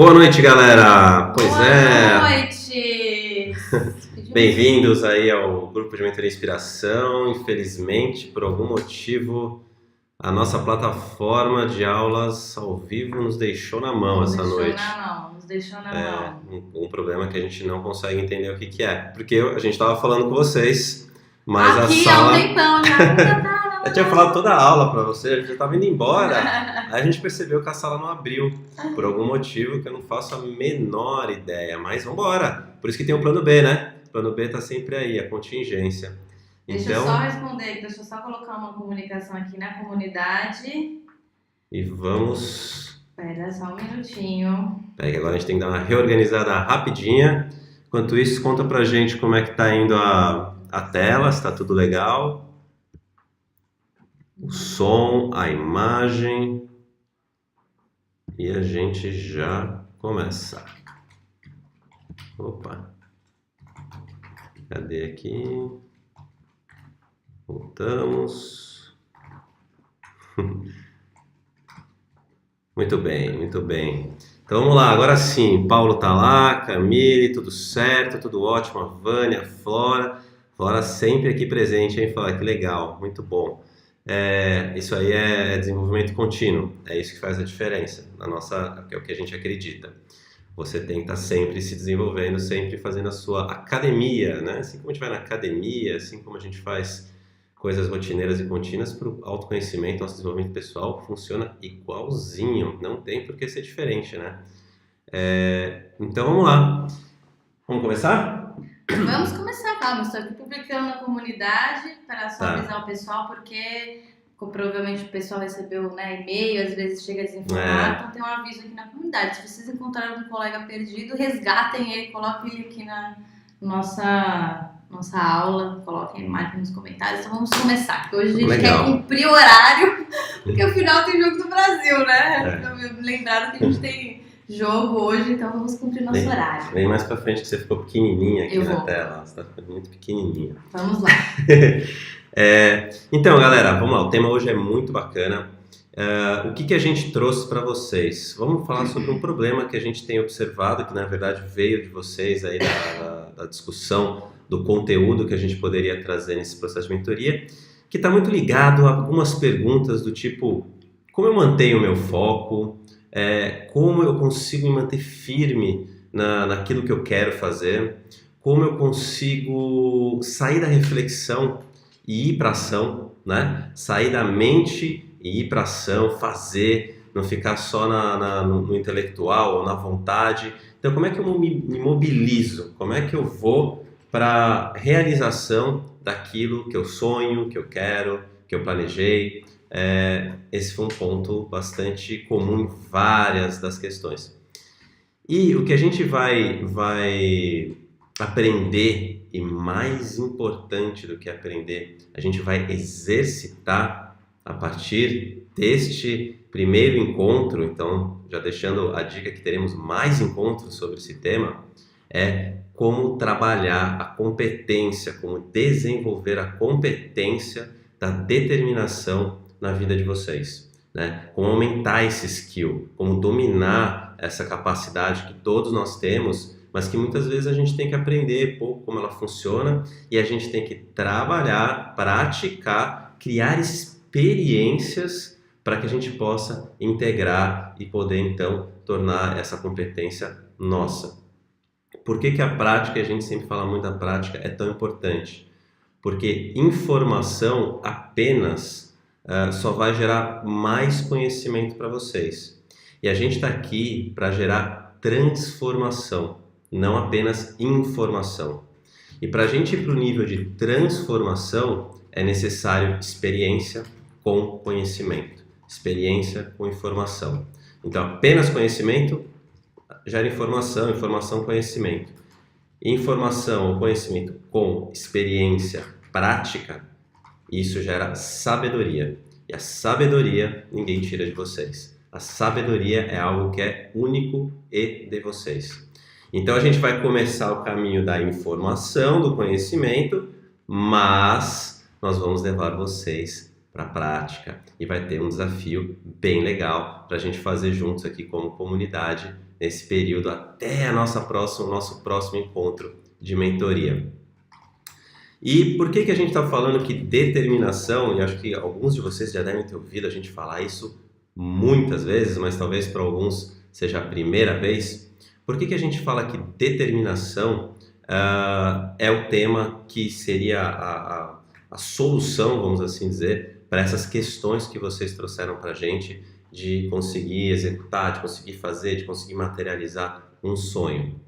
Boa noite, galera! Pois Boa é, noite! bem-vindos aí ao Grupo de Mentoria e Inspiração. Infelizmente, por algum motivo, a nossa plataforma de aulas ao vivo nos deixou na mão essa noite. Nos deixou na mão. Um problema que a gente não consegue entender o que que é. Porque a gente estava falando com vocês, mas a Aqui sala... há um tempão já. Eu tinha falado toda a aula pra você, a gente já estava indo embora. Aí a gente percebeu que a sala não abriu, por algum motivo que eu não faço a menor ideia. Mas vambora! Por isso que tem o plano B, né? O plano B tá sempre aí, a contingência. Deixa eu só responder, deixa eu só colocar uma comunicação aqui na comunidade. E vamos... Espera só um minutinho. Peraí, agora a gente tem que dar uma reorganizada rapidinha. Enquanto isso, conta pra gente como é que tá indo a tela, se tá tudo legal. O som, a imagem... E a gente já começa. Opa. Cadê aqui? Voltamos. Muito bem, muito bem. Então vamos lá, agora sim. Paulo tá lá, Camille, tudo certo, tudo ótimo. A Vânia, a Flora. Flora sempre aqui presente, hein, Flora? Que legal, muito bom. Isso aí é desenvolvimento contínuo, é isso que faz a diferença, é o que a gente acredita. Você tem que estar sempre se desenvolvendo, sempre fazendo a sua academia, né? Assim como a gente vai na academia, assim como a gente faz coisas rotineiras e contínuas, para o autoconhecimento, nosso desenvolvimento pessoal funciona igualzinho, não tem por que ser diferente, né? Então vamos lá, vamos começar? Vamos começar, vamos. Estou aqui publicando na comunidade para só Tá. avisar o pessoal, porque provavelmente o pessoal recebeu, né, e-mail, às vezes chega desinformado, então tem um aviso aqui na comunidade. Se vocês encontrarem um colega perdido, resgatem ele, coloquem ele aqui na nossa aula, coloquem ele, marquem nos comentários. Então vamos começar, que hoje a gente Legal. quer cumprir o horário, porque afinal tem jogo do Brasil, né? Lembraram que a gente tem jogo hoje, então vamos cumprir nosso horário. Vem mais pra frente que você ficou pequenininha aqui Eu na vou. tela, você tá ficando muito pequenininha. Vamos lá. Então, galera, vamos lá. O tema hoje é muito bacana. O que a gente trouxe para vocês? Vamos falar sobre um problema que a gente tem observado, que na verdade veio de vocês aí da discussão do conteúdo que a gente poderia trazer nesse processo de mentoria, que está muito ligado a algumas perguntas do tipo: como eu mantenho o meu foco? Como eu consigo me manter firme naquilo que eu quero fazer? Como eu consigo sair da reflexão e ir para ação, né? Sair da mente e ir para ação, fazer, não ficar só no intelectual ou na vontade. Então, como é que eu me mobilizo? Como é que eu vou para a realização daquilo que eu sonho, que eu quero, que eu planejei? Esse foi um ponto bastante comum em várias das questões. E o que a gente vai aprender, e mais importante do que aprender, a gente vai exercitar a partir deste primeiro encontro. Então, já deixando a dica que teremos mais encontros sobre esse tema, é como trabalhar a competência, como desenvolver a competência da determinação na vida de vocês, né? Como aumentar esse skill, como dominar essa capacidade que todos nós temos, mas que muitas vezes a gente tem que aprender pouco como ela funciona, e a gente tem que trabalhar, praticar, criar experiências para que a gente possa integrar e poder então tornar essa competência nossa. Por que a prática, a gente sempre fala muito da prática, é tão importante? Porque informação apenas só vai gerar mais conhecimento para vocês. E a gente está aqui para gerar transformação, não apenas informação. E para a gente ir para o nível de transformação, é necessário experiência com conhecimento, experiência com informação. Então, apenas conhecimento gera informação, informação, conhecimento. Informação ou conhecimento com experiência prática, isso gera sabedoria. E a sabedoria ninguém tira de vocês. A sabedoria é algo que é único e de vocês. Então a gente vai começar o caminho da informação, do conhecimento, mas nós vamos levar vocês para a prática. E vai ter um desafio bem legal para a gente fazer juntos aqui como comunidade nesse período até o nosso próximo encontro de mentoria. E por que a gente está falando que determinação, e acho que alguns de vocês já devem ter ouvido a gente falar isso muitas vezes, mas talvez para alguns seja a primeira vez. Por que a gente fala que determinação é o tema que seria a solução, vamos assim dizer, para essas questões que vocês trouxeram para a gente de conseguir executar, de conseguir fazer, de conseguir materializar um sonho?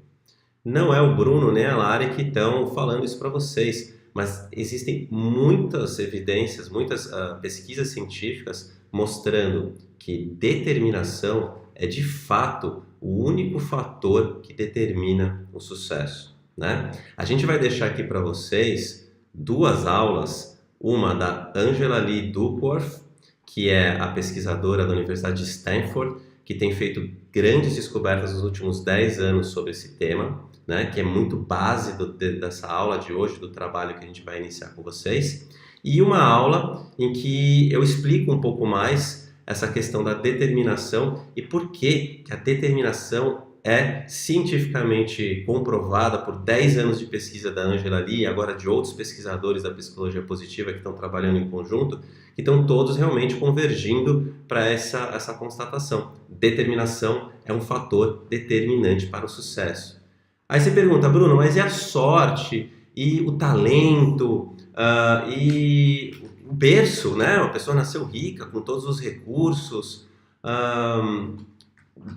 Não é o Bruno nem a Lari que estão falando isso para vocês, mas existem muitas evidências, muitas pesquisas científicas mostrando que determinação é de fato o único fator que determina o sucesso, né? A gente vai deixar aqui para vocês 2 aulas, uma da Angela Lee Duckworth, que é a pesquisadora da Universidade de Stanford, que tem feito grandes descobertas nos últimos 10 anos sobre esse tema, né, que é muito base dessa aula de hoje, do trabalho que a gente vai iniciar com vocês, e uma aula em que eu explico um pouco mais essa questão da determinação e por que a determinação é cientificamente comprovada por 10 anos de pesquisa da Angela Lee e agora de outros pesquisadores da psicologia positiva que estão trabalhando em conjunto, que estão todos realmente convergindo para essa constatação. Determinação é um fator determinante para o sucesso. Aí você pergunta, Bruno, mas e a sorte, e o talento, e o berço, né? A pessoa nasceu rica, com todos os recursos,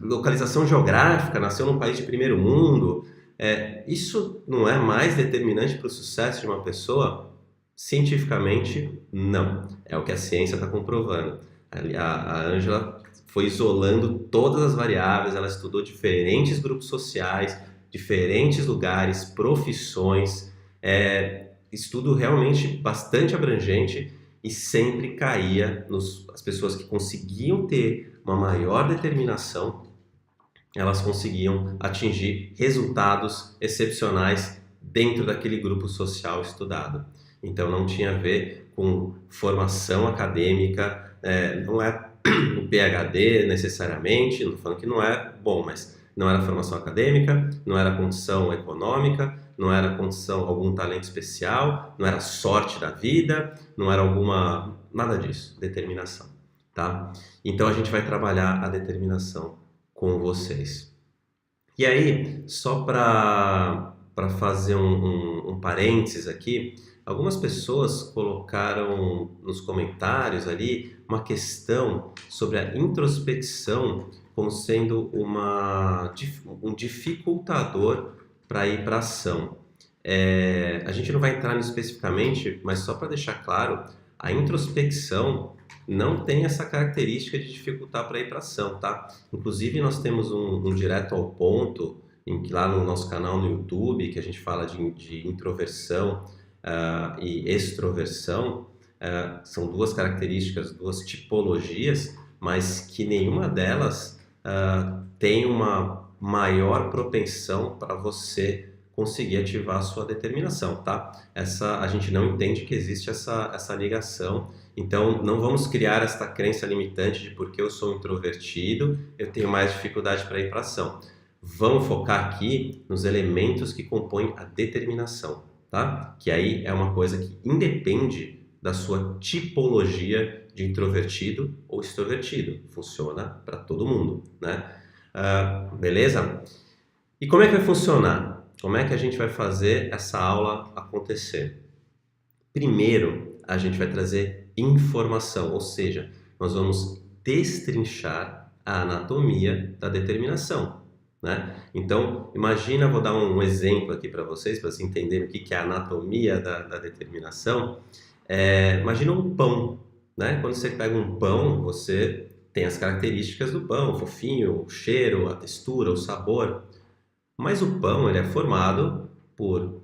localização geográfica, nasceu num país de primeiro mundo. Isso não é mais determinante para o sucesso de uma pessoa? Cientificamente, não. É o que a ciência está comprovando. A Angela foi isolando todas as variáveis, ela estudou diferentes grupos sociais, diferentes lugares, profissões, estudo realmente bastante abrangente e sempre caía as pessoas que conseguiam ter uma maior determinação, elas conseguiam atingir resultados excepcionais dentro daquele grupo social estudado. Então não tinha a ver com formação acadêmica, não é o PhD necessariamente, não estou falando que não é bom, mas não era formação acadêmica, não era condição econômica, não era condição, algum talento especial, não era sorte da vida, não era nada disso, determinação, tá? Então a gente vai trabalhar a determinação com vocês. E aí, só para fazer um parênteses aqui, algumas pessoas colocaram nos comentários ali uma questão sobre a introspecção como sendo um dificultador para ir para a ação. A gente não vai entrar nisso especificamente, mas só para deixar claro, a introspecção não tem essa característica de dificultar para ir para a ação, tá? Inclusive nós temos um direto ao ponto lá no nosso canal no YouTube, que a gente fala de introversão e extroversão. São 2 características, 2 tipologias, mas que nenhuma delas tem uma maior propensão para você conseguir ativar a sua determinação, tá? A gente não entende que existe essa ligação, então não vamos criar esta crença limitante de porque eu sou introvertido, eu tenho mais dificuldade para ir para a ação. Vamos focar aqui nos elementos que compõem a determinação, tá? Que aí é uma coisa que independe da sua tipologia de introvertido ou extrovertido. Funciona para todo mundo, né? Beleza? E como é que vai funcionar? Como é que a gente vai fazer essa aula acontecer? Primeiro, a gente vai trazer informação, ou seja, nós vamos destrinchar a anatomia da determinação, né? Então, imagina, vou dar um exemplo aqui para vocês entenderem o que é a anatomia da determinação. Imagina um pão, né? Quando você pega um pão, você tem as características do pão, o fofinho, o cheiro, a textura, o sabor. Mas o pão ele é formado por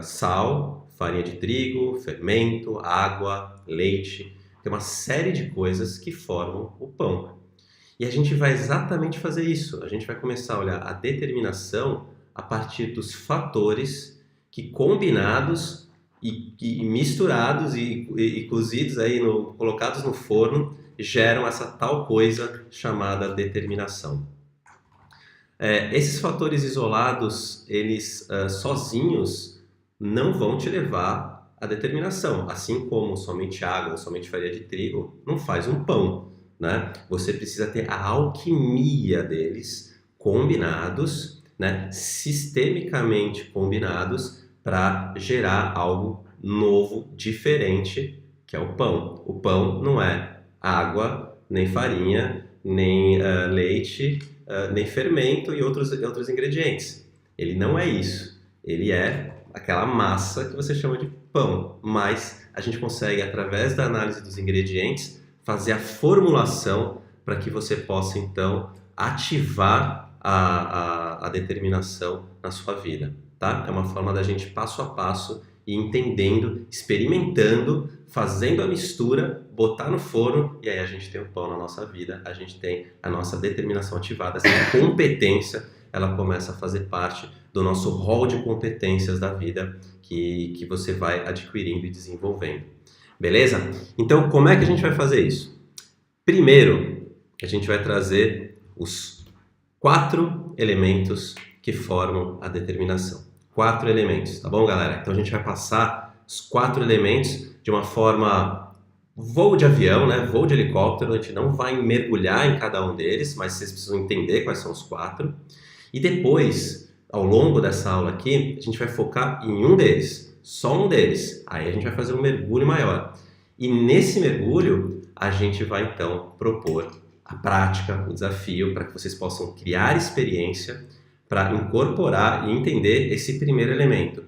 sal, farinha de trigo, fermento, água, leite. Tem uma série de coisas que formam o pão. E a gente vai exatamente fazer isso. A gente vai começar a olhar a determinação a partir dos fatores que combinados e misturados e cozidos aí, colocados no forno, geram essa tal coisa chamada determinação. Esses fatores isolados, eles sozinhos não vão te levar à determinação. Assim como somente água ou somente farinha de trigo não faz um pão, né? Você precisa ter a alquimia deles combinados, né? Sistemicamente combinados para gerar algo novo, diferente, que é o pão. O pão não é água, nem farinha, nem leite, nem fermento e outros ingredientes. Ele não é isso. Ele é aquela massa que você chama de pão, mas a gente consegue, através da análise dos ingredientes, fazer a formulação para que você possa, então, ativar a determinação na sua vida, tá? É uma forma da gente, passo a passo, ir entendendo, experimentando, fazendo a mistura, botar no forno e aí a gente tem o pão na nossa vida, a gente tem a nossa determinação ativada, essa competência, ela começa a fazer parte do nosso rol de competências da vida que você vai adquirindo e desenvolvendo. Beleza? Então, como é que a gente vai fazer isso? Primeiro, a gente vai trazer os 4 elementos que formam a determinação. 4 elementos, tá bom, galera? Então a gente vai passar os 4 elementos de uma forma voo de avião, né? Voo de helicóptero. A gente não vai mergulhar em cada um deles, mas vocês precisam entender quais são os 4. E depois, ao longo dessa aula aqui, a gente vai focar em um deles, só um deles. Aí a gente vai fazer um mergulho maior. E nesse mergulho, a gente vai então propor a prática, o desafio, para que vocês possam criar experiência para incorporar e entender esse primeiro elemento.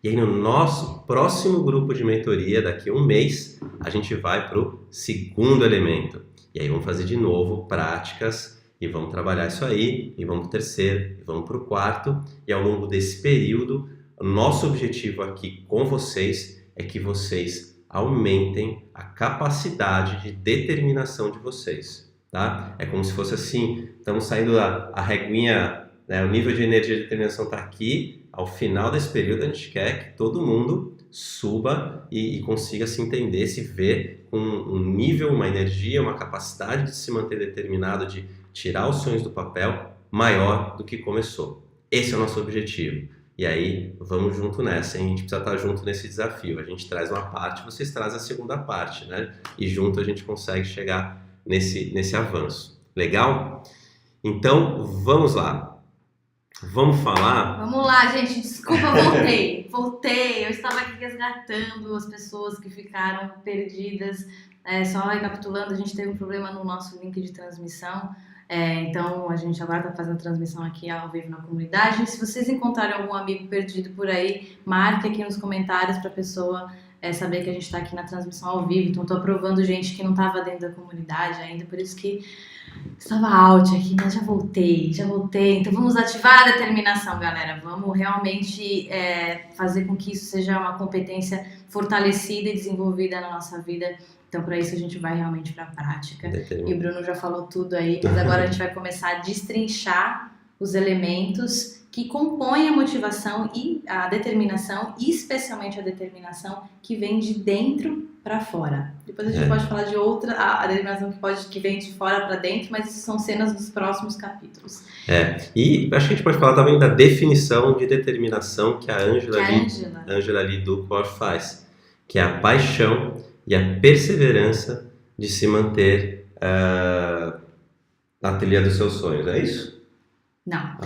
E aí no nosso próximo grupo de mentoria, daqui a um mês, a gente vai para o segundo elemento. E aí vamos fazer de novo práticas e vamos trabalhar isso aí, e vamos para o terceiro, e vamos para o quarto. E ao longo desse período, o nosso objetivo aqui com vocês é que vocês aumentem a capacidade de determinação de vocês, tá? É como se fosse assim, estamos saindo a reguinha, né, o nível de energia de determinação está aqui, ao final desse período a gente quer que todo mundo suba e consiga se entender, se ver com um nível, uma energia, uma capacidade de se manter determinado, de tirar os sonhos do papel maior do que começou. Esse é o nosso objetivo. E aí, vamos junto nessa, hein? A gente precisa estar junto nesse desafio. A gente traz uma parte, vocês trazem a segunda parte, né? E junto a gente consegue chegar nesse avanço. Legal? Então, vamos lá. Vamos falar... Vamos lá, gente. Desculpa, voltei. Eu estava aqui resgatando as pessoas que ficaram perdidas. Só recapitulando, a gente teve um problema no nosso link de transmissão. Então, a gente agora está fazendo a transmissão aqui ao vivo na comunidade. Se vocês encontrarem algum amigo perdido por aí, marque aqui nos comentários para a pessoa saber que a gente está aqui na transmissão ao vivo. Então, estou aprovando gente que não estava dentro da comunidade ainda, por isso que estava out aqui, mas já voltei. Então, vamos ativar a determinação, galera. Vamos realmente fazer com que isso seja uma competência fortalecida e desenvolvida na nossa vida. Então, para isso, a gente vai realmente para a prática. E o Bruno já falou tudo aí, mas agora a gente vai começar a destrinchar os elementos que compõem a motivação e a determinação, e especialmente a determinação que vem de dentro para fora. Depois a gente pode falar de outra, a determinação que vem de fora para dentro, mas isso são cenas dos próximos capítulos. E acho que a gente pode falar também da definição de determinação que a Ângela Lee Duclos faz, que é a paixão e a perseverança de se manter na trilha dos seus sonhos, é isso? Não.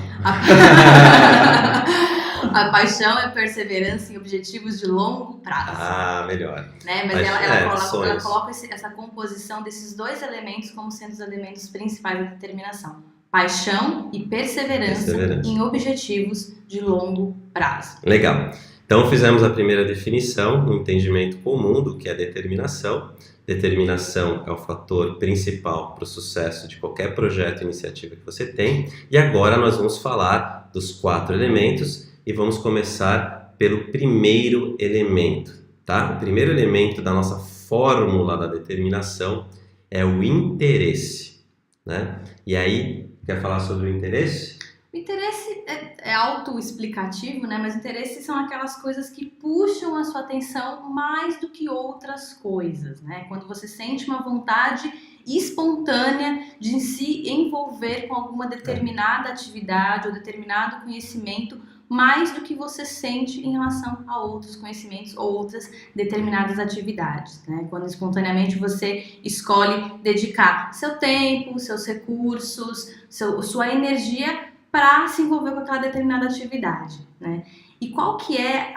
A paixão é perseverança em objetivos de longo prazo. Melhor. Né? Mas ela coloca essa composição desses 2 elementos como sendo os elementos principais da determinação. Paixão e perseverança em objetivos de longo prazo. Legal. Então, fizemos a primeira definição, um entendimento comum do que é determinação. Determinação é o fator principal para o sucesso de qualquer projeto, iniciativa que você tem. E agora nós vamos falar dos 4 elementos e vamos começar pelo primeiro elemento, tá? O primeiro elemento da nossa fórmula da determinação é o interesse, né? E aí, quer falar sobre o interesse? O interesse é autoexplicativo, né? Mas o interesse são aquelas coisas que puxam a sua atenção mais do que outras coisas, né? Quando você sente uma vontade espontânea de se envolver com alguma determinada atividade ou determinado conhecimento, mais do que você sente em relação a outros conhecimentos ou outras determinadas atividades, né? Quando espontaneamente você escolhe dedicar seu tempo, seus recursos, sua energia para se envolver com aquela determinada atividade, né? E qual que é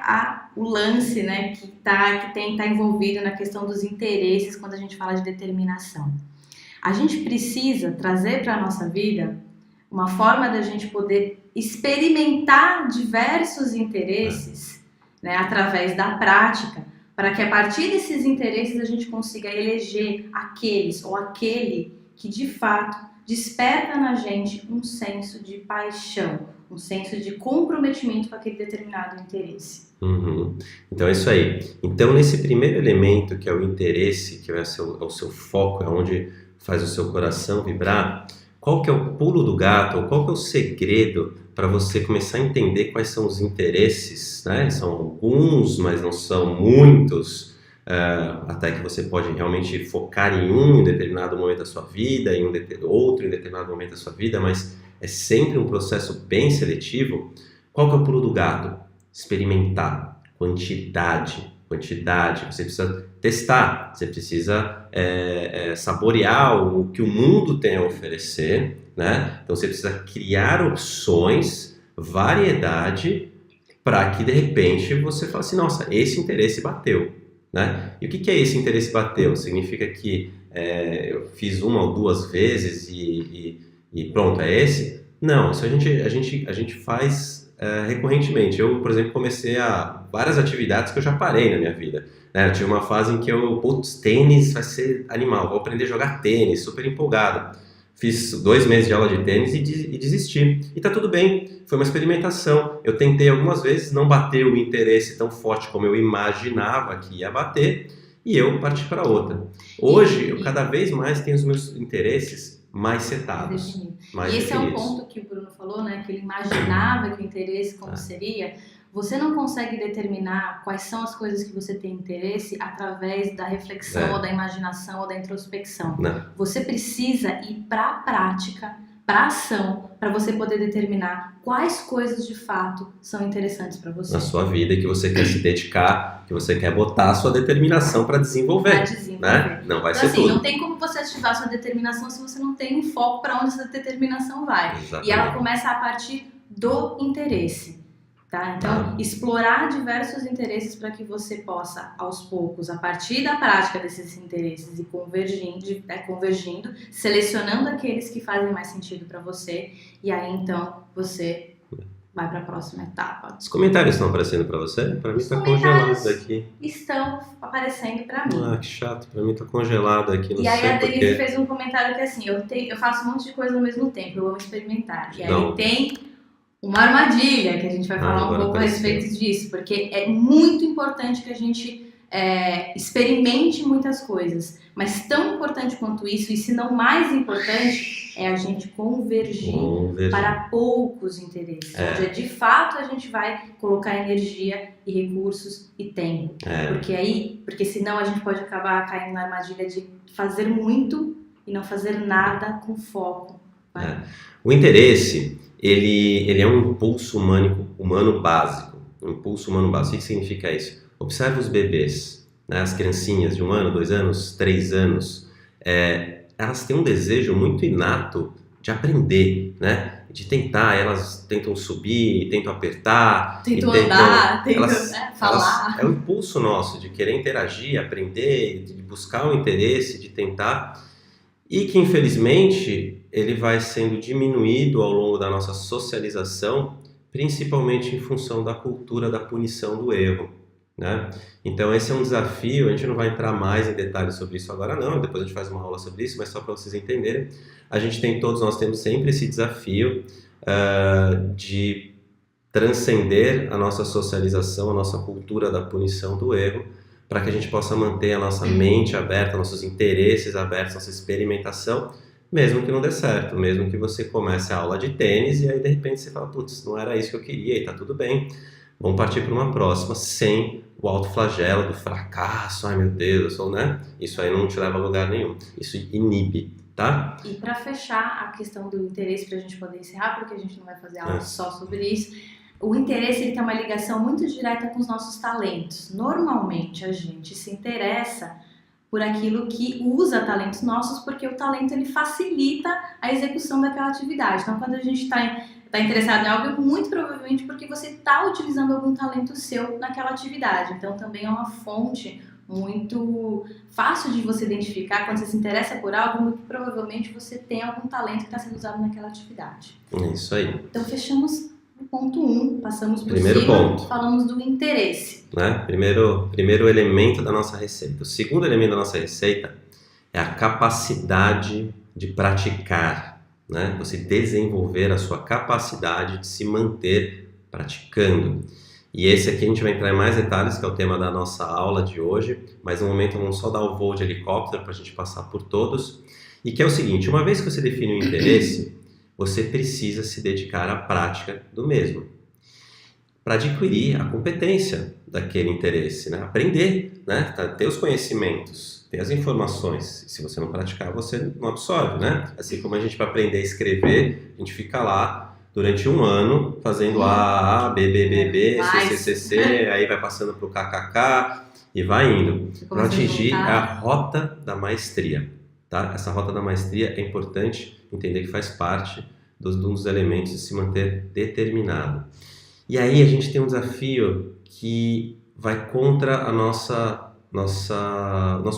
o lance, né, que tá envolvido na questão dos interesses quando a gente fala de determinação? A gente precisa trazer para a nossa vida uma forma da gente poder experimentar diversos interesses, né, através da prática, para que a partir desses interesses a gente consiga eleger aqueles ou aquele que de fato desperta na gente um senso de paixão, um senso de comprometimento com aquele determinado interesse. Uhum. Então é isso aí. Então nesse primeiro elemento, que é o interesse, que é o seu foco, é onde faz o seu coração vibrar, qual que é o pulo do gato, ou qual que é o segredo para você começar a entender quais são os interesses, né? São alguns, mas não são muitos, até que você pode realmente focar em um em determinado momento da sua vida, em outro em determinado momento da sua vida, mas é sempre um processo bem seletivo. Qual que é o pulo do gato? Experimentar, quantidade, você precisa testar, você precisa saborear o que o mundo tem a oferecer, né? Então você precisa criar opções, variedade, para que de repente você fale assim, nossa, esse interesse bateu, né? E o que é esse interesse bateu? Significa que eu fiz uma ou duas vezes e pronto, é esse? Não, isso a gente faz recorrentemente. Eu, por exemplo, comecei várias atividades que eu já parei na minha vida, né? Eu tive uma fase em que tênis vai ser animal, vou aprender a jogar tênis, super empolgado. Fiz 2 meses de aula de tênis e desisti. E tá tudo bem, foi uma experimentação. Eu tentei algumas vezes, não bateu o interesse tão forte como eu imaginava que ia bater, e eu parti para outra. Hoje, eu cada vez mais tenho os meus interesses mais setados. E esse é um ponto que o Bruno falou, né? Que ele imaginava que o interesse como seria. Você não consegue determinar quais são as coisas que você tem interesse através da reflexão ou da imaginação ou da introspecção. Não. Você precisa ir para a prática, para a ação, para você poder determinar quais coisas de fato são interessantes para você. Na sua vida, que você quer se dedicar, que você quer botar a sua determinação para desenvolver. Né? Não vai ser tudo. Não tem como você ativar a sua determinação se você não tem um foco para onde essa determinação vai. Exatamente. E ela começa a partir do interesse. Tá? Então, explorar diversos interesses para que você possa, aos poucos, a partir da prática desses interesses e convergindo, selecionando aqueles que fazem mais sentido para você, e aí então você vai para a próxima etapa. Os comentários estão aparecendo para você? Para mim está congelado aqui. Estão aparecendo para mim. Ah, que chato, para mim está congelado aqui. E aí a Denise fez um comentário que assim, eu faço um monte de coisa ao mesmo tempo, eu amo experimentar. E aí tem uma armadilha, que a gente vai falar um pouco a respeito disso, porque é muito importante que a gente experimente muitas coisas, mas tão importante quanto isso, e se não mais importante, é a gente convergir para poucos interesses, onde de fato a gente vai colocar energia e recursos e tempo, porque senão a gente pode acabar caindo na armadilha de fazer muito e não fazer nada com foco. O interesse, ele é um impulso humano básico. Um impulso humano básico. O que significa isso? Observe os bebês, né? As criancinhas de 1 ano, 2 anos, 3 anos. Elas têm um desejo muito inato de aprender, né? De tentar. Elas tentam subir, tentam apertar. Tentam andar, tentam falar. É o impulso nosso de querer interagir, aprender, de buscar o interesse, de tentar. E que, infelizmente, ele vai sendo diminuído ao longo da nossa socialização, principalmente em função da cultura da punição do erro, né? Então esse é um desafio, a gente não vai entrar mais em detalhes sobre isso agora não, depois a gente faz uma aula sobre isso, mas só para vocês entenderem, todos nós temos sempre esse desafio de transcender a nossa socialização, a nossa cultura da punição do erro, para que a gente possa manter a nossa mente aberta, nossos interesses abertos, nossa experimentação, mesmo que não dê certo, mesmo que você comece a aula de tênis e aí de repente você fala, putz, não era isso que eu queria e tá tudo bem. vamos partir para uma próxima sem o autoflagelo do fracasso, ai meu Deus, eu sou, né? Isso aí não te leva a lugar nenhum, isso inibe, tá? E para fechar a questão do interesse, para a gente poder encerrar, porque a gente não vai fazer aula só sobre isso, o interesse ele tem uma ligação muito direta com os nossos talentos. Normalmente a gente se interessa por aquilo que usa talentos nossos, porque o talento ele facilita a execução daquela atividade. Então, quando a gente está interessado em algo, muito provavelmente porque você está utilizando algum talento seu naquela atividade. Então, também é uma fonte muito fácil de você identificar. Quando você se interessa por algo, muito provavelmente você tem algum talento que está sendo usado naquela atividade. É isso aí. Então, fechamos o ponto 1, passamos por Primeiro cima, ponto. Falamos do interesse. Né? Primeiro elemento da nossa receita. O segundo elemento da nossa receita é a capacidade de praticar, né? Você desenvolver a sua capacidade de se manter praticando. E esse aqui a gente vai entrar em mais detalhes, que é o tema da nossa aula de hoje, mas no momento vamos só dar o voo de helicóptero para a gente passar por todos. E que é o seguinte, uma vez que você define o interesse, você precisa se dedicar à prática do mesmo, para adquirir a competência daquele interesse, né? Aprender, né? Ter os conhecimentos, ter as informações. Se você não praticar, você não absorve, né? Assim como a gente vai aprender a escrever, a gente fica lá durante um ano fazendo A, B, B, B, B, C, C, C, C, aí vai passando para o KKK e vai indo para atingir a rota da maestria, tá? Essa rota da maestria é importante entender que faz parte dos elementos de se manter determinado. E aí a gente tem um desafio que vai contra a nosso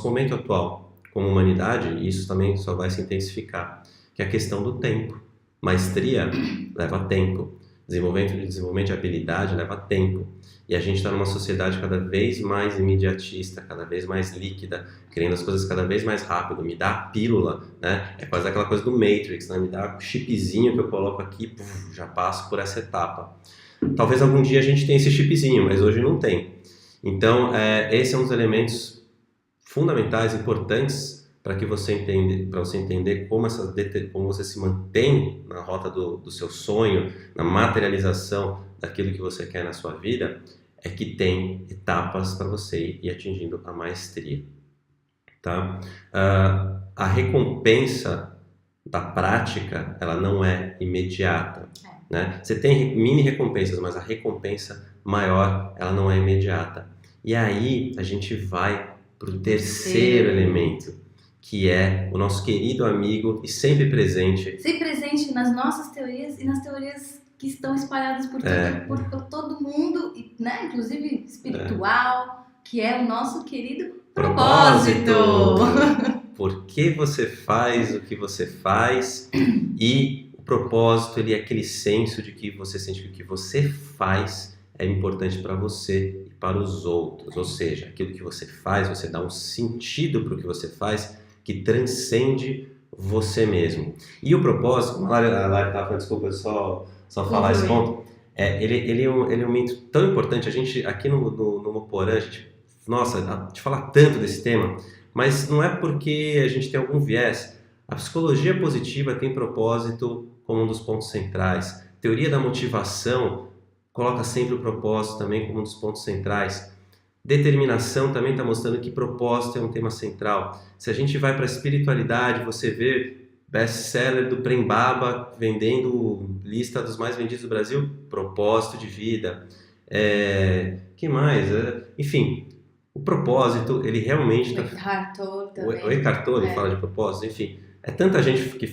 momento atual como humanidade, e isso também só vai se intensificar, que é a questão do tempo. Maestria leva tempo, desenvolvimento de habilidade leva tempo, e a gente está numa sociedade cada vez mais imediatista, cada vez mais líquida, querendo as coisas cada vez mais rápido. Me dá a pílula, né? É quase aquela coisa do Matrix, né? Me dá o chipzinho que eu coloco aqui, já passo por essa etapa. Talvez algum dia a gente tenha esse chipzinho, mas hoje não tem. Então, esse é um dos elementos fundamentais, importantes, para você entender como você se mantém na rota do seu sonho, na materialização daquilo que você quer na sua vida, é que tem etapas para você ir atingindo a maestria. Tá? A recompensa da prática, ela não é imediata. Né? Você tem mini recompensas, mas a recompensa maior, ela não é imediata. E aí a gente vai para o terceiro elemento, que é o nosso querido amigo e sempre presente. Sempre presente nas nossas teorias e nas teorias que estão espalhadas por todo mundo, né? Inclusive espiritual, que é o nosso querido propósito. Por que você faz o que você faz? E o propósito, ele é aquele senso de que você sente que o que você faz é importante para você e para os outros. Ou seja, aquilo que você faz, você dá um sentido para o que você faz que transcende você mesmo. E o propósito, como a Lari estava falando, desculpa só falar esse ponto, ele é um elemento tão importante. A gente, aqui no Moporã, a gente fala tanto desse tema, mas não é porque a gente tem algum viés. A psicologia positiva tem propósito como um dos pontos centrais. A teoria da motivação coloca sempre o propósito também como um dos pontos centrais. Determinação também está mostrando que propósito é um tema central. Se a gente vai para a espiritualidade, você vê best-seller do Prem Baba vendendo lista dos mais vendidos do Brasil, propósito de vida. Que mais? Enfim, o propósito, ele realmente está... O Eckhart Tolle fala de propósito, enfim. É tanta gente porque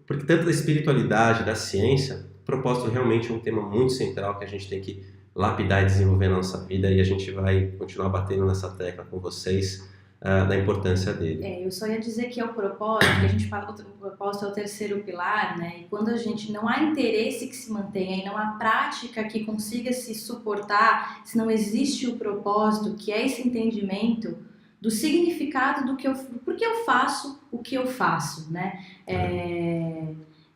tanto da espiritualidade, da ciência, o propósito realmente é um tema muito central que a gente tem que lapidar e desenvolver na nossa vida, e a gente vai continuar batendo nessa tecla com vocês da importância dele. Eu só ia dizer que é o propósito, que a gente fala que o propósito é o terceiro pilar, né? E quando a gente não há interesse que se mantenha e não há prática que consiga se suportar, se não existe o propósito, que é esse entendimento do significado do que por que eu faço o que eu faço, né?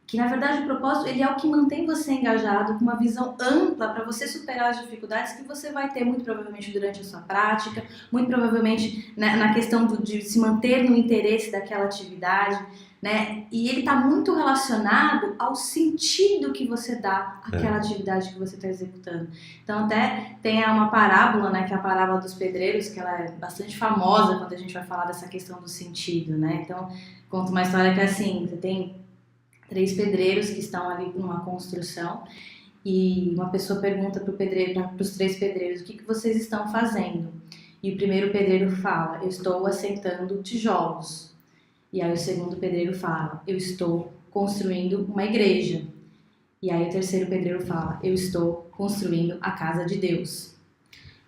Que na verdade o propósito, ele é o que mantém você engajado com uma visão ampla para você superar as dificuldades que você vai ter muito provavelmente durante a sua prática, muito provavelmente, né, na questão de se manter no interesse daquela atividade, né? E ele está muito relacionado ao sentido que você dá àquela atividade que você está executando. Então até tem uma parábola, né, que é a parábola dos pedreiros, que ela é bastante famosa quando a gente vai falar dessa questão do sentido, né? Então conta uma história que é assim, você tem 3 pedreiros que estão ali numa construção e uma pessoa pergunta para os 3 pedreiros, o que vocês estão fazendo? E o primeiro pedreiro fala, eu estou assentando tijolos. E aí o segundo pedreiro fala, eu estou construindo uma igreja. E aí o terceiro pedreiro fala, eu estou construindo a casa de Deus.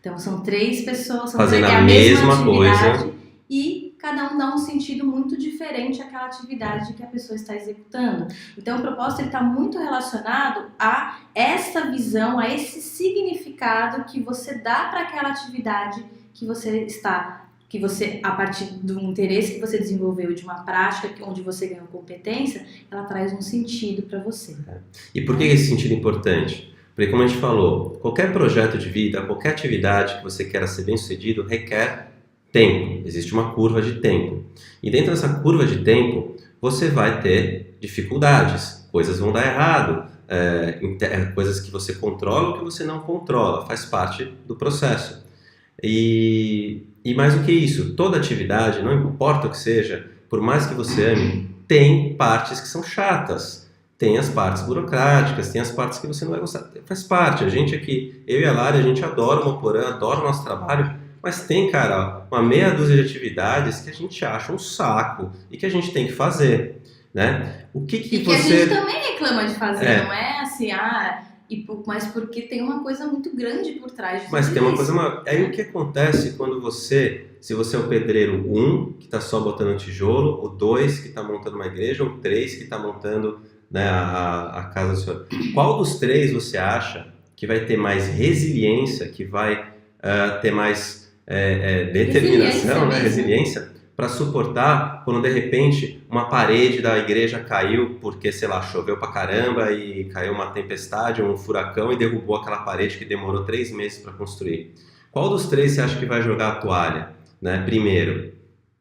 Então são 3 pessoas, fazendo a a mesma coisa. E cada um dá um sentido muito diferente àquela atividade que a pessoa está executando. Então o propósito está muito relacionado a essa visão, a esse significado que você dá para aquela atividade que você, a partir do interesse que você desenvolveu, de uma prática onde você ganhou competência, ela traz um sentido para você. E por que esse sentido é importante? Porque, como a gente falou, qualquer projeto de vida, qualquer atividade que você queira ser bem sucedido, requer tempo. Existe uma curva de tempo. E dentro dessa curva de tempo, você vai ter dificuldades, coisas vão dar errado, coisas que você controla ou que você não controla, faz parte do processo. E mais do que isso, toda atividade, não importa o que seja, por mais que você ame, tem partes que são chatas, tem as partes burocráticas, tem as partes que você não vai gostar, faz parte. A gente aqui, eu e a Lari, a gente adora o Moporã, adora o nosso trabalho, mas tem, cara, uma meia dúzia de atividades que a gente acha um saco e que a gente tem que fazer, né? O que você... a gente também reclama de fazer, não é assim, mas porque tem uma coisa muito grande por trás de tudo Mas tem uma isso. coisa... Aí o que acontece quando se você é o pedreiro 1, que está só botando tijolo, o 2, que está montando uma igreja, o 3, que está montando, né, a casa do senhor. Qual dos 3 você acha que vai ter mais resiliência, que vai ter mais determinação, resiliência, para suportar quando de repente uma parede da igreja caiu porque, sei lá, choveu pra caramba e caiu uma tempestade, um furacão e derrubou aquela parede que demorou 3 meses para construir? Qual dos 3 você acha que vai jogar a toalha, né? Primeiro,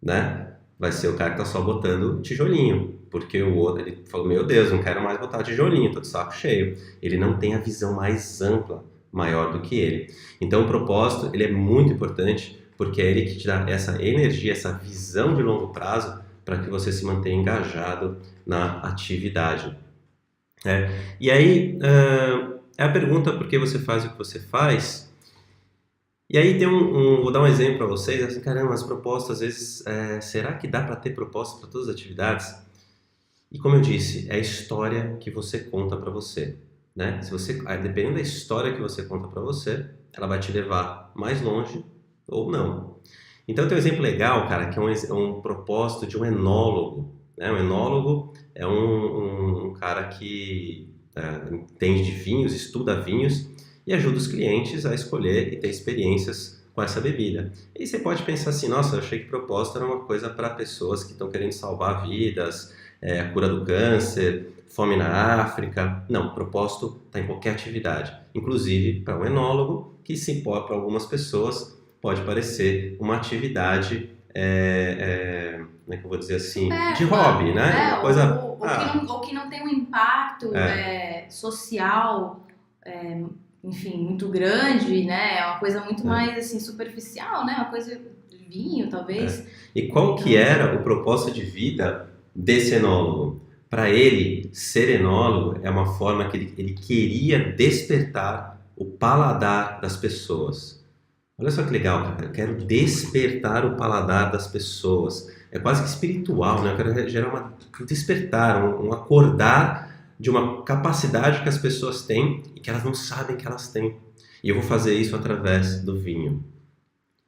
né? Vai ser o cara que tá só botando tijolinho, porque o outro, ele falou, meu Deus, não quero mais botar tijolinho, tô de saco cheio. Ele não tem a visão mais ampla, maior do que ele. Então o propósito, ele é muito importante, porque é ele que te dá essa energia, essa visão de longo prazo para que você se mantenha engajado na atividade. E aí, é a pergunta por que você faz o que você faz. E aí tem vou dar um exemplo para vocês, assim, caramba, as propostas, às vezes, será que dá para ter proposta para todas as atividades? E como eu disse, é a história que você conta para você, né? Dependendo da história que você conta para você, ela vai te levar mais longe ou não. Então tem um exemplo legal, cara, que é um propósito de um enólogo, né? Um enólogo é um cara que entende de vinhos, estuda vinhos e ajuda os clientes a escolher e ter experiências com essa bebida. E você pode pensar assim, nossa, eu achei que propósito era uma coisa para pessoas que estão querendo salvar vidas, a cura do câncer, fome na África. Não, propósito está em qualquer atividade, inclusive para um enólogo, que se pode, para algumas pessoas pode parecer uma atividade, como é que eu vou dizer assim, de hobby, né? Uma coisa, ou que não tem um impacto social, enfim, muito grande, né? É uma coisa muito mais assim, superficial, né? Uma coisa de vinho, talvez. E qual que era o propósito de vida desse enólogo? Para ele, ser enólogo é uma forma que ele queria despertar o paladar das pessoas. Olha só que legal, cara. Eu quero despertar o paladar das pessoas. É quase que espiritual, né? Eu quero gerar um despertar, um acordar de uma capacidade que as pessoas têm e que elas não sabem que elas têm. E eu vou fazer isso através do vinho.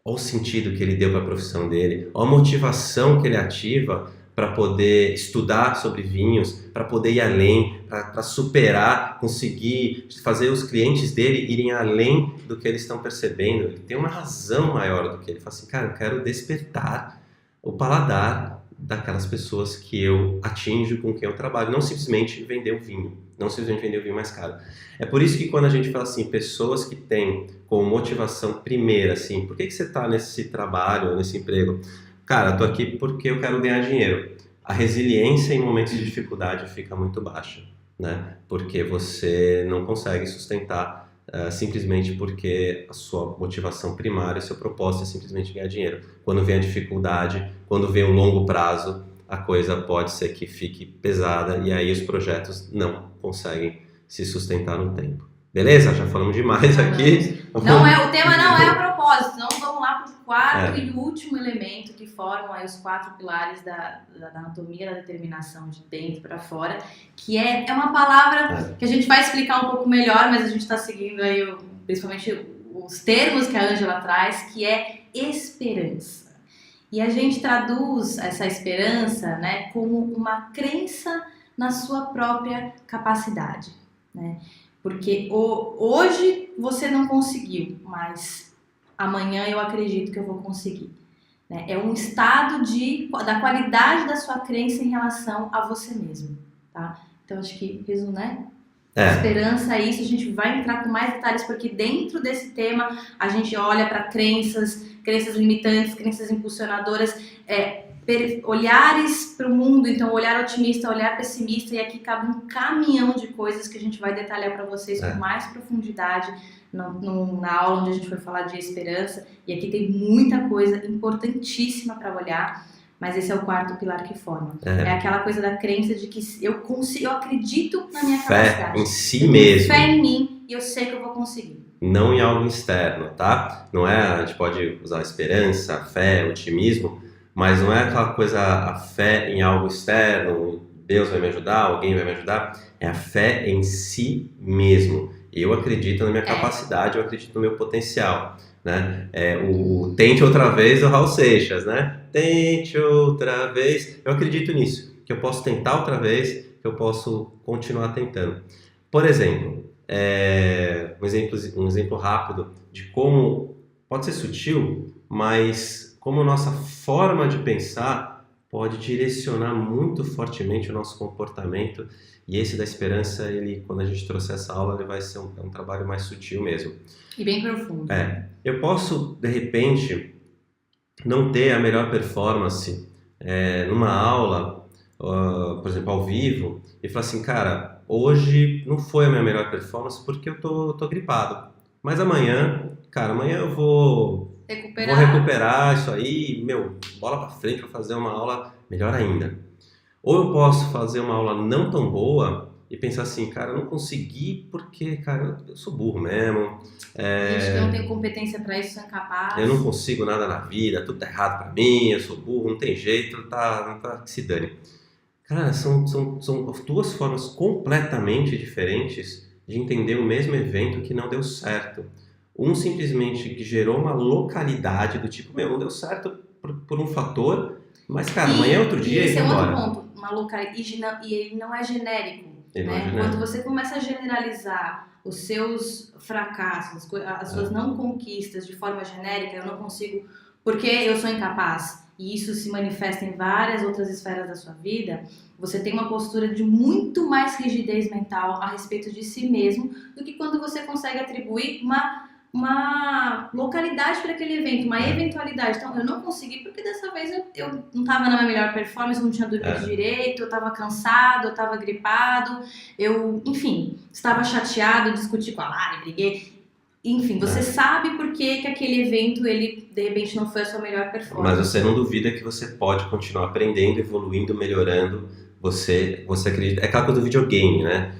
Olha o sentido que ele deu para a profissão dele, olha a motivação que ele ativa para poder estudar sobre vinhos, para poder ir além, para superar, conseguir fazer os clientes dele irem além do que eles estão percebendo. Ele tem uma razão maior do que ele. Ele fala assim, cara, eu quero despertar o paladar daquelas pessoas que eu atinjo, com quem eu trabalho, não simplesmente vender o vinho, não simplesmente vender o vinho mais caro. É por isso que quando a gente fala assim, pessoas que têm como motivação primeira, assim, por que você está nesse trabalho, nesse emprego? Cara, eu tô aqui porque eu quero ganhar dinheiro. a resiliência em momentos de dificuldade fica muito baixa, né? Porque você não consegue sustentar simplesmente porque a sua motivação primária, o seu propósito é simplesmente ganhar dinheiro. Quando vem a dificuldade, quando vem o longo prazo, a coisa pode ser que fique pesada e aí os projetos não conseguem se sustentar no tempo. Beleza? Já falamos demais aqui. O tema não é o propósito. Então vamos lá para o quarto e último elemento que formam aí os 4 pilares da anatomia da determinação de dentro para fora, que é uma palavra que a gente vai explicar um pouco melhor, mas a gente está seguindo aí principalmente os termos que a Ângela traz, que é esperança. E a gente traduz essa esperança, né, como uma crença na sua própria capacidade, né? Porque hoje você não conseguiu, mas amanhã eu acredito que eu vou conseguir. Né? É um estado da qualidade da sua crença em relação a você mesmo. Tá? Então, acho que resumo, né? Esperança é isso. A gente vai entrar com mais detalhes, porque dentro desse tema a gente olha para crenças limitantes, crenças impulsionadoras, olhares para o mundo, então olhar otimista, olhar pessimista, e aqui cabe um caminhão de coisas que a gente vai detalhar para vocês com mais profundidade na aula onde a gente foi falar de esperança, e aqui tem muita coisa importantíssima para olhar, mas esse é o quarto pilar que forma. É aquela coisa da crença de que eu acredito na minha capacidade. Fé em si mesmo. Fé em mim e eu sei que eu vou conseguir. Não em algo externo, tá? Não é, a gente pode usar esperança, fé, otimismo, mas não é aquela coisa, a fé em algo externo, Deus vai me ajudar, alguém vai me ajudar. É a fé em si mesmo. Eu acredito na minha capacidade, eu acredito no meu potencial. Né? O tente outra vez do Raul Seixas, né? Tente outra vez. Eu acredito nisso, que eu posso tentar outra vez, que eu posso continuar tentando. Por exemplo, um exemplo rápido de como pode ser sutil, mas como a nossa forma de pensar pode direcionar muito fortemente o nosso comportamento. E esse da esperança, quando a gente trouxer essa aula, ele vai ser um trabalho mais sutil mesmo. E bem profundo. Eu posso, de repente, não ter a melhor performance numa aula, por exemplo, ao vivo, e falar assim, cara, hoje não foi a minha melhor performance porque eu tô gripado. Mas amanhã eu vou recuperar isso aí, bola pra frente para fazer uma aula melhor ainda. Ou eu posso fazer uma aula não tão boa e pensar assim, cara, eu não consegui porque, cara, eu sou burro mesmo. Gente que não tem competência para isso, sou incapaz. Eu não consigo nada na vida, tudo tá errado pra mim, eu sou burro, não tem jeito, não tá que se dane. Cara, são 2 formas completamente diferentes de entender o mesmo evento que não deu certo. Um simplesmente que gerou uma localidade do tipo, não deu certo por um fator, mas, cara, amanhã é outro dia e esse vai embora. É outro ponto, uma localidade, e ele não é genérico. Ele não é genérico. Quando você começa a generalizar os seus fracassos, as suas não conquistas de forma genérica, eu não consigo porque eu sou incapaz, e isso se manifesta em várias outras esferas da sua vida, você tem uma postura de muito mais rigidez mental a respeito de si mesmo do que quando você consegue atribuir uma localidade para aquele evento, uma eventualidade. Então, eu não consegui porque dessa vez eu não estava na minha melhor performance, não tinha dormido direito, eu estava cansado, eu estava gripado, enfim, estava chateado, discuti com a Lari, briguei. Enfim, você sabe por que aquele evento, ele, de repente, não foi a sua melhor performance. Mas você não duvida que você pode continuar aprendendo, evoluindo, melhorando. Você acredita... É aquela coisa do videogame, né?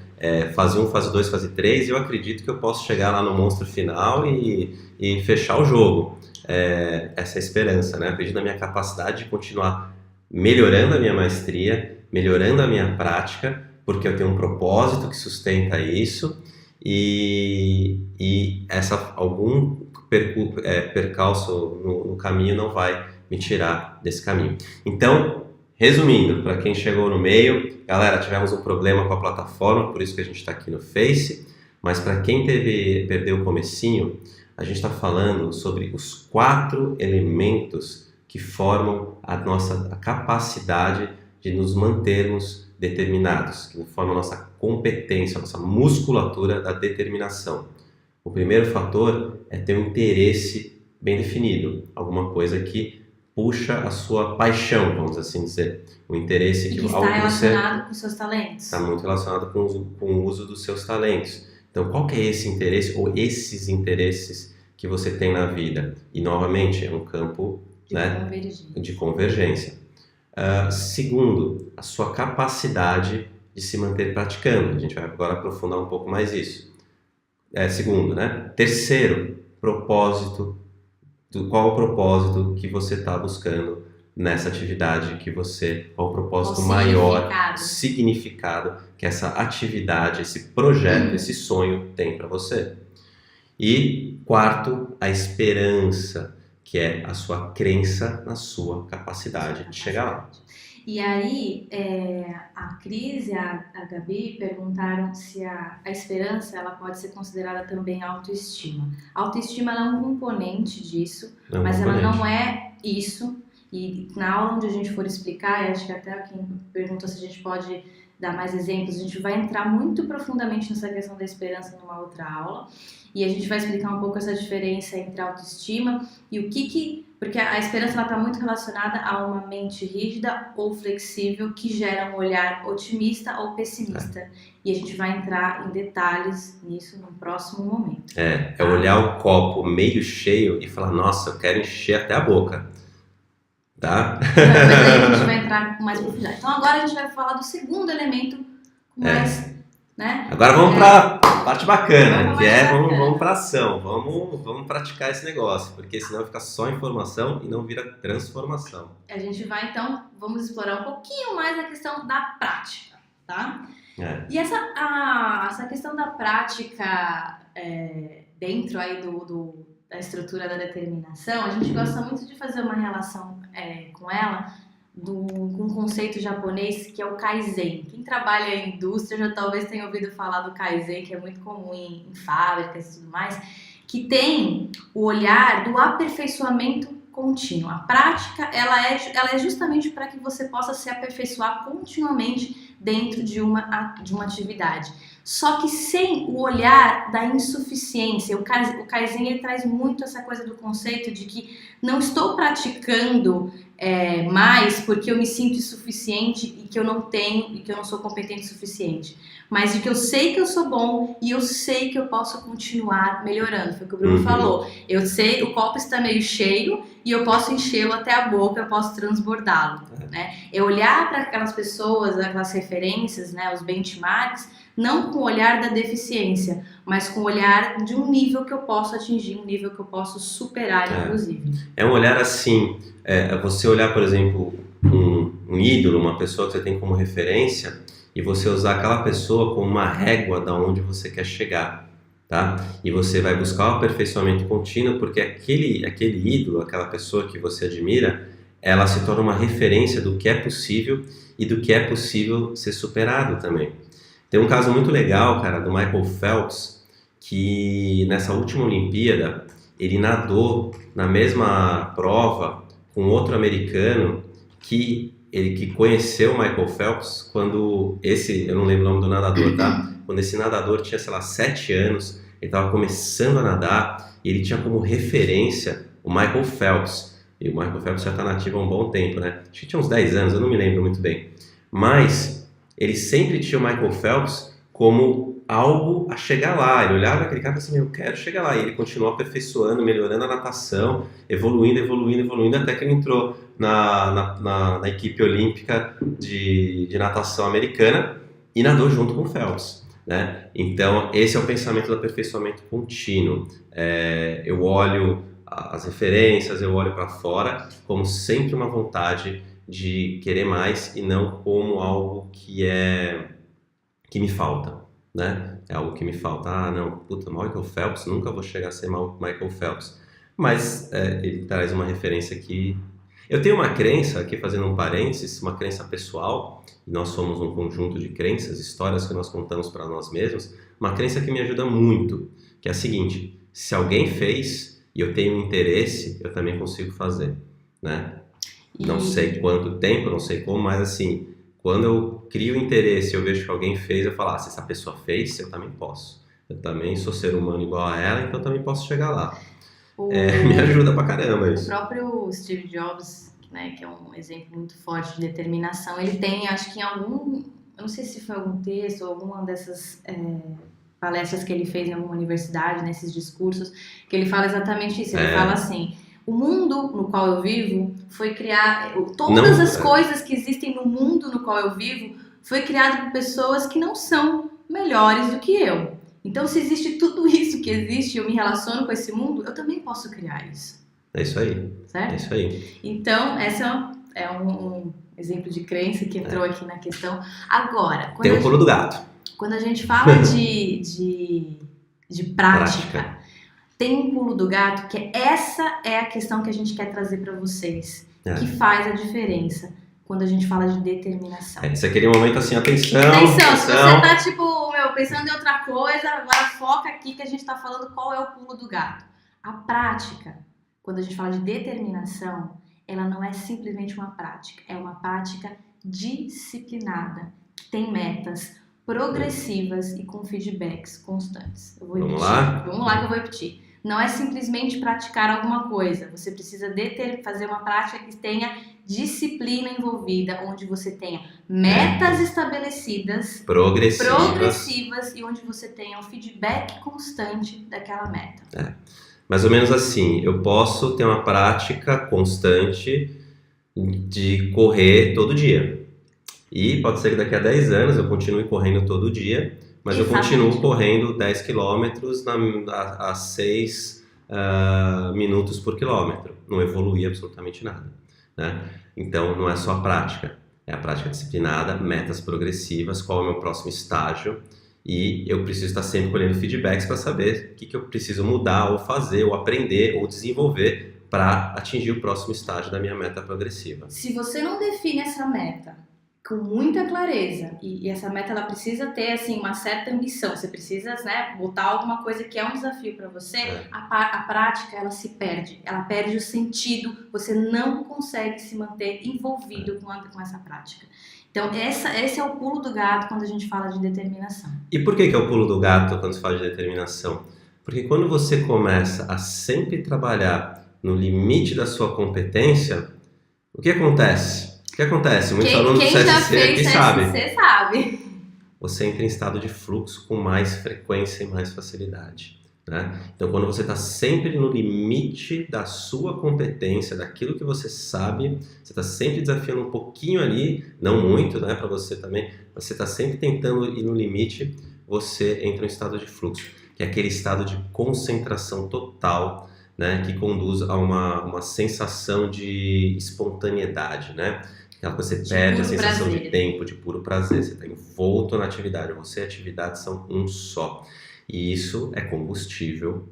Fase 1, fase 2, fase 3, e eu acredito que eu posso chegar lá no monstro final e fechar o jogo. Essa é a esperança, né? Eu acredito na minha capacidade de continuar melhorando a minha maestria, melhorando a minha prática, porque eu tenho um propósito que sustenta isso, e algum percalço no caminho não vai me tirar desse caminho. Então, resumindo, para quem chegou no meio, galera, tivemos um problema com a plataforma, por isso que a gente está aqui no Face, mas para quem perdeu o comecinho, a gente está falando sobre os 4 elementos que formam a nossa capacidade de nos mantermos determinados, que formam a nossa competência, a nossa musculatura da determinação. O primeiro fator é ter um interesse bem definido, alguma coisa que puxa a sua paixão, vamos assim dizer. O interesse E que que está algo que você relacionado com seus talentos. está muito relacionado com o uso dos seus talentos. Então, qual que é esse interesse ou esses interesses que você tem na vida? E, novamente, é um campo, né, de convergência. Segundo, a sua capacidade de se manter praticando. A gente vai agora aprofundar um pouco mais isso. Segundo, né? Terceiro, propósito. Qual o propósito que você está buscando nessa atividade qual o propósito maior, o significado que essa atividade, esse projeto, esse sonho tem para você. E quarto, a esperança, que é a sua crença na sua capacidade de chegar lá. E aí, a Cris e a Gabi perguntaram se a esperança ela pode ser considerada também autoestima. A autoestima ela é um componente disso, mas ela não é isso. E na aula onde a gente for explicar, e acho que até quem perguntou se a gente pode dar mais exemplos, a gente vai entrar muito profundamente nessa questão da esperança numa outra aula. E a gente vai explicar um pouco essa diferença entre a autoestima e o porque a esperança está muito relacionada a uma mente rígida ou flexível que gera um olhar otimista ou pessimista. E a gente vai entrar em detalhes nisso no próximo momento. É olhar o copo meio cheio e falar, nossa, eu quero encher até a boca. Tá? Mas aí a gente vai entrar com mais profundidade. Então agora a gente vai falar do segundo elemento com mais... Né? Agora vamos para a parte bacana, vamos para ação, vamos praticar esse negócio, porque senão fica só informação e não vira transformação. A gente vai então, vamos explorar um pouquinho mais a questão da prática, tá? E essa questão da prática dentro aí da estrutura da determinação, a gente gosta muito de fazer uma relação com ela, com um conceito japonês que é o Kaizen. Quem trabalha em indústria já talvez tenha ouvido falar do Kaizen, que é muito comum em fábricas e tudo mais, que tem o olhar do aperfeiçoamento contínuo. A prática ela é justamente para que você possa se aperfeiçoar continuamente dentro de uma atividade. Só que sem o olhar da insuficiência. O Kaizen ele traz muito essa coisa do conceito de que não estou praticando mais porque eu me sinto insuficiente e que eu não tenho e que eu não sou competente o suficiente, mas de que eu sei que eu sou bom e eu sei que eu posso continuar melhorando. Foi o que o Bruno falou. Eu sei, o copo está meio cheio e eu posso enchê-lo até a boca, eu posso transbordá-lo, né? É olhar para aquelas pessoas, aquelas referências, né, os benchmarks, não com o olhar da deficiência, mas com o olhar de um nível que eu posso atingir, um nível que eu posso superar, inclusive. É um olhar assim, você olhar, por exemplo, um ídolo, uma pessoa que você tem como referência, e você usar aquela pessoa como uma régua da onde você quer chegar, tá? E você vai buscar o aperfeiçoamento contínuo, porque aquele ídolo, aquela pessoa que você admira, ela se torna uma referência do que é possível e do que é possível ser superado também. Tem um caso muito legal, cara, do Michael Phelps, que nessa última Olimpíada, ele nadou na mesma prova com outro americano que conheceu o Michael Phelps quando eu não lembro o nome do nadador, tá? Quando esse nadador tinha, 7 anos, ele estava começando a nadar e ele tinha como referência o Michael Phelps. E o Michael Phelps já está nativo há um bom tempo, né? Acho que tinha uns 10 anos, eu não me lembro muito bem. Mas ele sempre tinha o Michael Phelps como algo a chegar lá. Ele olhava aquele cara e falava assim, eu quero chegar lá. E ele continuou aperfeiçoando, melhorando a natação, evoluindo, até que ele entrou na equipe olímpica de natação americana e nadou junto com o Phelps, né? Então, esse é o pensamento do aperfeiçoamento contínuo. Eu olho as referências, eu olho para fora como sempre uma vontade de querer mais e não como algo que me falta, né? É algo que me falta. Michael Phelps, nunca vou chegar a ser Michael Phelps. Mas ele traz uma referência que... Eu tenho uma crença, aqui fazendo um parênteses, uma crença pessoal, e nós somos um conjunto de crenças, histórias que nós contamos para nós mesmos, uma crença que me ajuda muito, que é a seguinte: se alguém fez e eu tenho interesse, eu também consigo fazer, né? Não sei quanto tempo, não sei como, mas assim, quando eu crio interesse, eu vejo que alguém fez, eu falo, se essa pessoa fez, eu também posso. Eu também sou ser humano igual a ela, então eu também posso chegar lá. Me ajuda pra caramba O isso. próprio Steve Jobs, né, que é um exemplo muito forte de determinação, ele tem, acho que em algum, eu não sei se foi algum texto ou alguma dessas palestras que ele fez em alguma universidade, nesses discursos, que ele fala exatamente isso. Ele fala assim: o mundo no qual eu vivo foi criado, todas as coisas que existem no mundo no qual eu vivo foi criado por pessoas que não são melhores do que eu. Então, se existe tudo isso que existe e eu me relaciono com esse mundo, eu também posso criar isso. É isso aí. Certo? É isso aí. Então, essa é um exemplo de crença que entrou aqui na questão. Agora, tem o pulo do gato. Quando a gente fala de prática, tem um pulo do gato, que essa é a questão que a gente quer trazer para vocês, que faz a diferença quando a gente fala de determinação. Isso aqui é um momento assim, atenção. Se você tá pensando em outra coisa, agora foca aqui que a gente tá falando qual é o pulo do gato. A prática, quando a gente fala de determinação, ela não é simplesmente uma prática, é uma prática disciplinada, que tem metas progressivas e com feedbacks constantes. Eu vou repetir. Vamos lá que eu vou repetir. Não é simplesmente praticar alguma coisa. Você precisa fazer uma prática que tenha disciplina envolvida, onde você tenha metas estabelecidas, progressivas e onde você tenha um feedback constante daquela meta. Mais ou menos assim, eu posso ter uma prática constante de correr todo dia. E pode ser que daqui a 10 anos eu continue correndo todo dia, mas eu continuo correndo 10 quilômetros a 6 minutos por quilômetro. Não evolui absolutamente nada, né? Então não é só a prática, é a prática disciplinada, metas progressivas, qual é o meu próximo estágio, e eu preciso estar sempre colhendo feedbacks para saber o que eu preciso mudar, ou fazer, ou aprender, ou desenvolver para atingir o próximo estágio da minha meta progressiva. Se você não define essa meta com muita clareza, e essa meta ela precisa ter assim, uma certa ambição, você precisa, né, botar alguma coisa que é um desafio para você, a prática ela se perde, ela perde o sentido, você não consegue se manter envolvido com essa prática. Então esse é o pulo do gato quando a gente fala de determinação. E por que é o pulo do gato quando se fala de determinação? Porque quando você começa a sempre trabalhar no limite da sua competência, o que acontece? Muitos alunos do CSC aqui sabem. Você sabe. Você entra em estado de fluxo com mais frequência e mais facilidade, né? Então, quando você está sempre no limite da sua competência, daquilo que você sabe, você está sempre desafiando um pouquinho ali, não muito, né, para você também, você está sempre tentando ir no limite, você entra em estado de fluxo, que é aquele estado de concentração total, né, que conduz a uma sensação de espontaneidade, né? Você perde a sensação de tempo, de puro prazer, você está envolto na atividade, você e a atividade são um só. E isso é combustível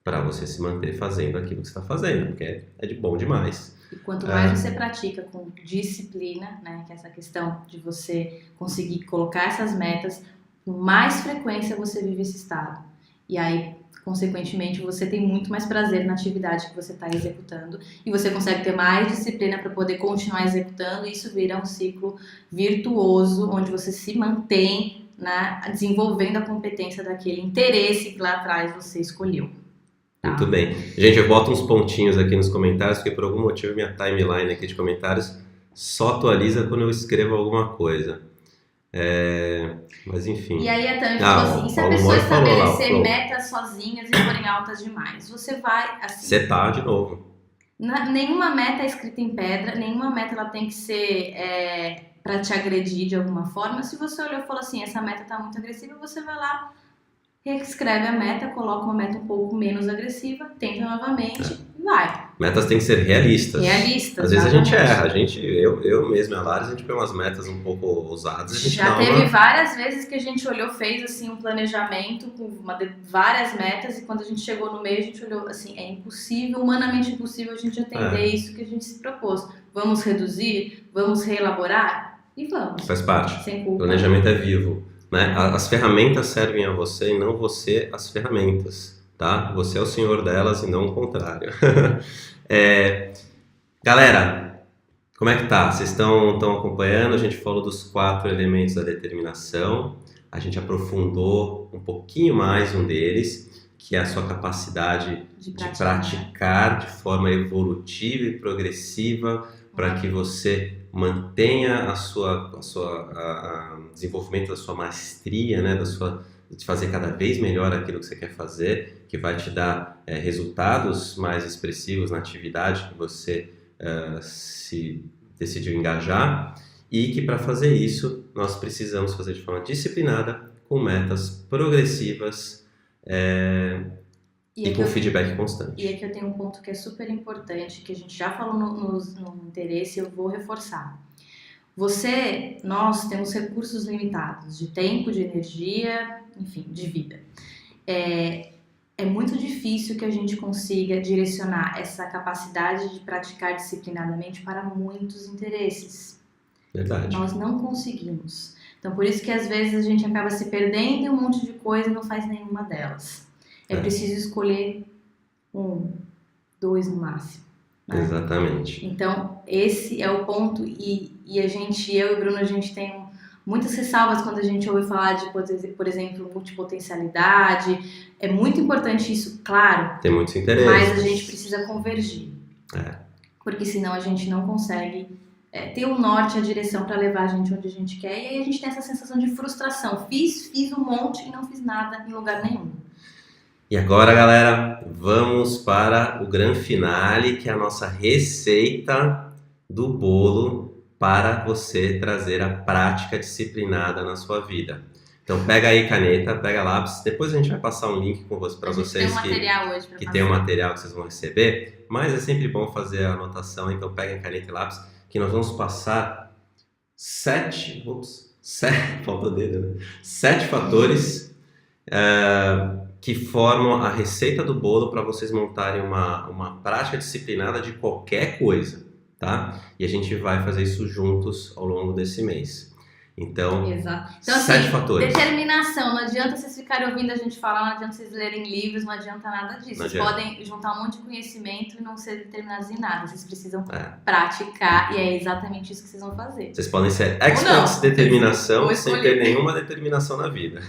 para você se manter fazendo aquilo que você está fazendo, porque é de bom demais. E quanto mais você pratica com disciplina, né, que é essa questão de você conseguir colocar essas metas, com mais frequência você vive esse estado. E aí, consequentemente, você tem muito mais prazer na atividade que você está executando e você consegue ter mais disciplina para poder continuar executando, e isso vira um ciclo virtuoso, onde você se mantém, né, desenvolvendo a competência daquele interesse que lá atrás você escolheu. Tá? Muito bem. Gente, eu boto uns pontinhos aqui nos comentários, porque por algum motivo minha timeline aqui de comentários só atualiza quando eu escrevo alguma coisa. Mas enfim. E aí a Tami falou assim, e se a pessoa estabelecer metas sozinhas e forem altas demais? Você vai assim... Setar de novo. Nenhuma meta é escrita em pedra, nenhuma meta ela tem que ser para te agredir de alguma forma. Se você olhou e falou assim, essa meta tá muito agressiva, você vai lá, reescreve a meta, coloca uma meta um pouco menos agressiva, tenta novamente e vai. Metas têm que ser realistas. Realistas. Às vezes a gente erra, eu mesmo e a Lara, a gente põe umas metas um pouco ousadas. A gente já teve várias vezes que a gente olhou, fez assim um planejamento com várias metas, e quando a gente chegou no meio a gente olhou assim, é impossível, humanamente impossível a gente atender isso que a gente se propôs. Vamos reduzir? Vamos reelaborar? E vamos. Faz parte. Sem culpa. Planejamento é vivo, né? As ferramentas servem a você e não você as ferramentas, tá? Você é o senhor delas e não o contrário. Galera, como é que tá? Vocês estão acompanhando? A gente falou dos 4 elementos da determinação, a gente aprofundou um pouquinho mais um deles, que é a sua capacidade De de praticar. praticar de forma evolutiva e progressiva para que você mantenha desenvolvimento da sua maestria, né, de fazer cada vez melhor aquilo que você quer fazer, que vai te dar resultados mais expressivos na atividade que você se decidiu engajar, e que para fazer isso nós precisamos fazer de forma disciplinada, com metas progressivas e com feedback constante. E aqui eu tenho um ponto que é super importante, que a gente já falou no interesse, eu vou reforçar. Nós temos recursos limitados de tempo, de energia, enfim, de vida. É muito difícil que a gente consiga direcionar essa capacidade de praticar disciplinadamente para muitos interesses. Verdade. Nós não conseguimos. Então, por isso que às vezes a gente acaba se perdendo em um monte de coisa e não faz nenhuma delas. É preciso escolher 1, 2 no máximo. Né? Exatamente. Então, esse é o ponto, e eu e Bruno, a gente tem muitas ressalvas quando a gente ouve falar de, por exemplo, multipotencialidade. É muito importante isso, claro. Tem muitos interesses. Mas a gente precisa convergir. Porque senão a gente não consegue ter o norte, a direção para levar a gente onde a gente quer. E aí a gente tem essa sensação de frustração. Fiz um monte e não fiz nada em lugar nenhum. E agora, galera, vamos para o grande finale, que é a nossa receita do bolo para você trazer a prática disciplinada na sua vida. Então pega aí caneta, pega lápis, depois a gente vai passar um link para vocês que tem um material que vocês vão receber, mas é sempre bom fazer a anotação, então peguem caneta e lápis, que nós vamos passar 7 fatores que formam a receita do bolo para vocês montarem uma prática disciplinada de qualquer coisa, tá? E a gente vai fazer isso juntos ao longo desse mês. Então 7 fatores. Determinação, não adianta vocês ficarem ouvindo a gente falar, não adianta vocês lerem livros, não adianta nada disso. Vocês podem juntar um monte de conhecimento e não ser determinados em nada. Vocês precisam praticar, e é exatamente isso que vocês vão fazer. Vocês podem ser experts de determinação sem ter nenhuma determinação na vida.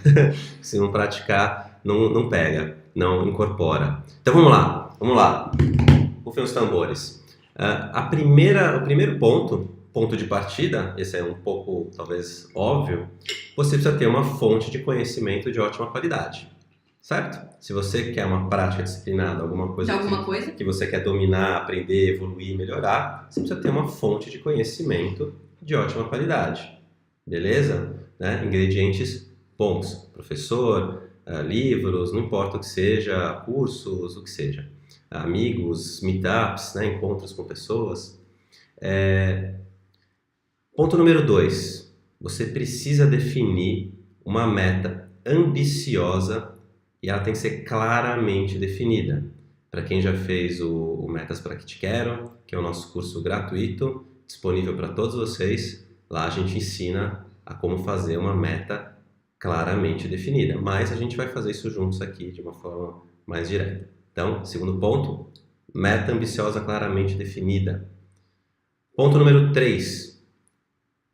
Se não praticar, não pega, não incorpora. Então vamos lá. Rufem os tambores. O primeiro ponto de partida, esse é um pouco, talvez, óbvio, você precisa ter uma fonte de conhecimento de ótima qualidade, certo? Se você quer uma prática disciplinada, alguma coisa que você quer dominar, aprender, evoluir, melhorar, você precisa ter uma fonte de conhecimento de ótima qualidade, beleza? Né? Ingredientes bons, professor, livros, não importa o que seja, cursos, o que seja, amigos, meetups, né? Encontros com pessoas. Ponto número 2, você precisa definir uma meta ambiciosa e ela tem que ser claramente definida. Para quem já fez o Metas para que te quero, que é o nosso curso gratuito, disponível para todos vocês, lá a gente ensina a como fazer uma meta claramente definida, mas a gente vai fazer isso juntos aqui de uma forma mais direta. Então, segundo ponto, meta ambiciosa claramente definida. Ponto número 3,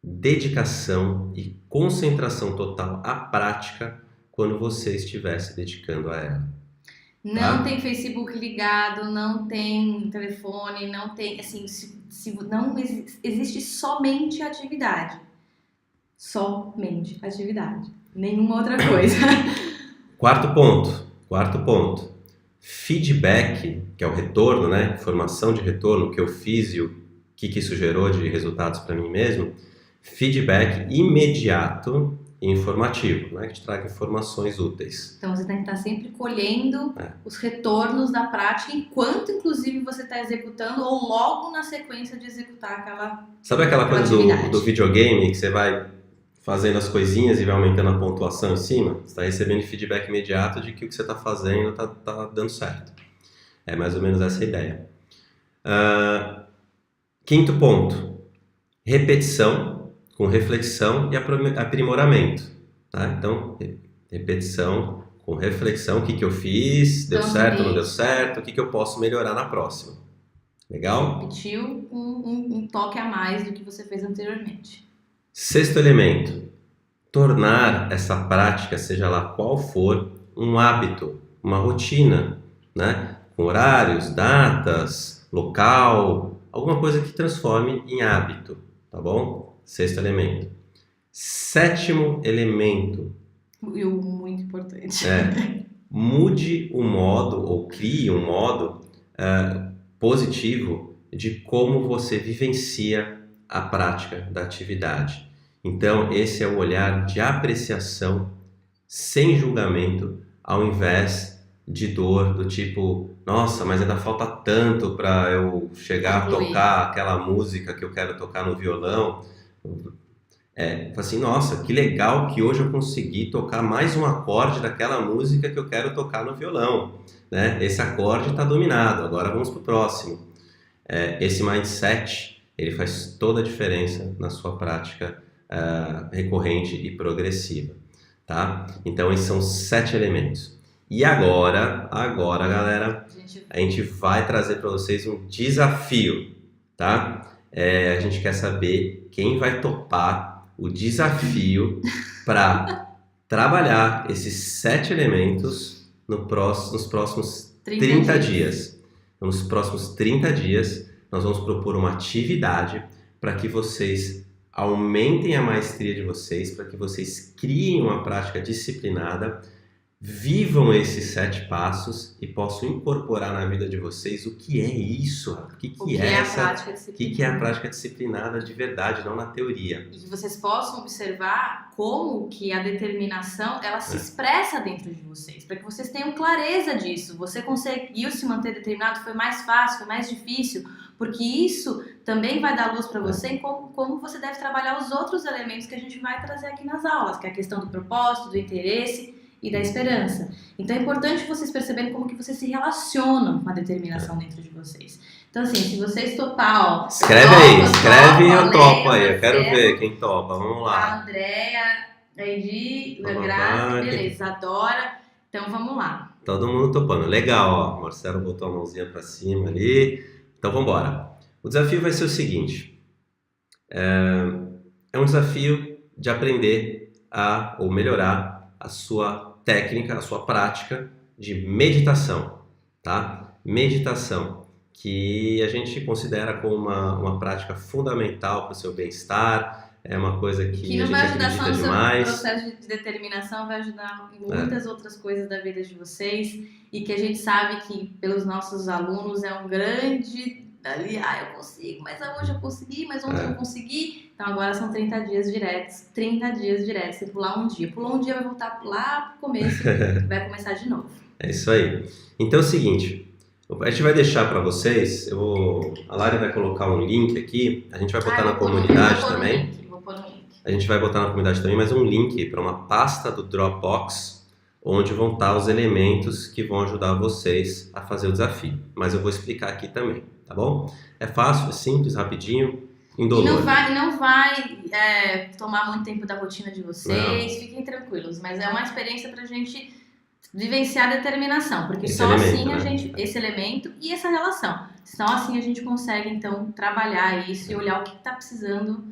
dedicação e concentração total à prática quando você estiver se dedicando a ela. Não tem Facebook ligado, não tem telefone, não tem, assim, não existe somente atividade. Somente atividade. Nenhuma outra coisa. Quarto ponto. Feedback, que é o retorno, né? Informação de retorno, o que eu fiz e o que isso gerou de resultados para mim mesmo. Feedback imediato e informativo, né? Que te traga informações úteis. Então você tem que estar sempre colhendo os retornos da prática, enquanto inclusive você está executando ou logo na sequência de executar aquela. Sabe aquela coisa do videogame que você vai fazendo as coisinhas e vai aumentando a pontuação em cima? Você está recebendo feedback imediato de que o que você está fazendo está dando certo. É mais ou menos essa a ideia. Quinto ponto, repetição com reflexão e aprimoramento. Tá? Então, repetição com reflexão, o que eu fiz, deu certo, não deu certo, o que eu posso melhorar na próxima. Legal? Repetiu um toque a mais do que você fez anteriormente. Sexto elemento, tornar essa prática, seja lá qual for, um hábito. uma rotina, né? Com horários, datas, local, alguma coisa que transforme em hábito, tá bom? Sexto elemento. Sétimo elemento, E o muito importante. mude o modo ou crie um modo positivo de como você vivencia a prática da atividade. Então, esse é o olhar de apreciação, sem julgamento, ao invés de dor do tipo, nossa, mas ainda falta tanto para eu chegar a Concluir. tocar aquela música que eu quero tocar no violão. Assim, nossa, que legal que hoje eu consegui tocar mais um acorde daquela música que eu quero tocar no violão, né? Esse acorde está dominado, agora vamos para o próximo. Esse mindset, ele faz toda a diferença na sua prática recorrente e progressiva, tá? Então, esses são 7 elementos. E agora, galera, a gente vai trazer para vocês um desafio, tá? A gente quer saber quem vai topar o desafio para trabalhar esses 7 elementos nos próximos 30 dias. Então, nos próximos 30 dias, nós vamos propor uma atividade para que vocês aumentem a maestria de vocês, para que vocês criem uma prática disciplinada, vivam esses 7 passos e possam incorporar na vida de vocês o que é isso, o que é a prática disciplinada de verdade, não na teoria. E que vocês possam observar como que a determinação, ela se expressa dentro de vocês, para que vocês tenham clareza disso. Você conseguiu se manter determinado, foi mais fácil, foi mais difícil, porque isso também vai dar luz para você em como você deve trabalhar os outros elementos que a gente vai trazer aqui nas aulas, que é a questão do propósito, do interesse e da esperança. Então é importante vocês perceberem como que vocês se relacionam com a determinação dentro de vocês. Então assim, se vocês topar, ó... Escreve e eu topo aí, eu quero ver quem topa, vamos lá. A Andréia, a Edi, a Graça, beleza, Adora, então vamos lá. Todo mundo topando, legal, ó, Marcelo botou a mãozinha pra cima ali, então vamos embora. O desafio vai ser o seguinte, é um desafio de aprender ou melhorar a sua técnica, a sua prática de meditação, tá? Meditação, que a gente considera como uma prática fundamental para o seu bem-estar, é uma coisa que a gente acredita demais. O processo de determinação vai ajudar em muitas outras coisas da vida de vocês e que a gente sabe que pelos nossos alunos é um grande... Ali, eu consigo, mas hoje eu consegui, mas ontem eu não consegui. Então agora são 30 dias diretos. 30 dias diretos. Você pular um dia. Pulou um dia, vai voltar lá pro começo e vai começar de novo. É isso aí. Então é o seguinte, a gente vai deixar para vocês, a Lari vai colocar um link aqui, a gente vai botar na comunidade também. Vou pôr um link. A gente vai botar na comunidade também, mas um link para uma pasta do Dropbox, onde vão estar os elementos que vão ajudar vocês a fazer o desafio. Mas eu vou explicar aqui também, tá bom? É fácil, é simples, rapidinho, indolor. E não vai tomar muito tempo da rotina de vocês, fiquem tranquilos. Mas é uma experiência pra gente vivenciar a determinação, porque só assim a gente... Esse elemento e essa relação. Só assim a gente consegue, então, trabalhar isso e olhar o que tá precisando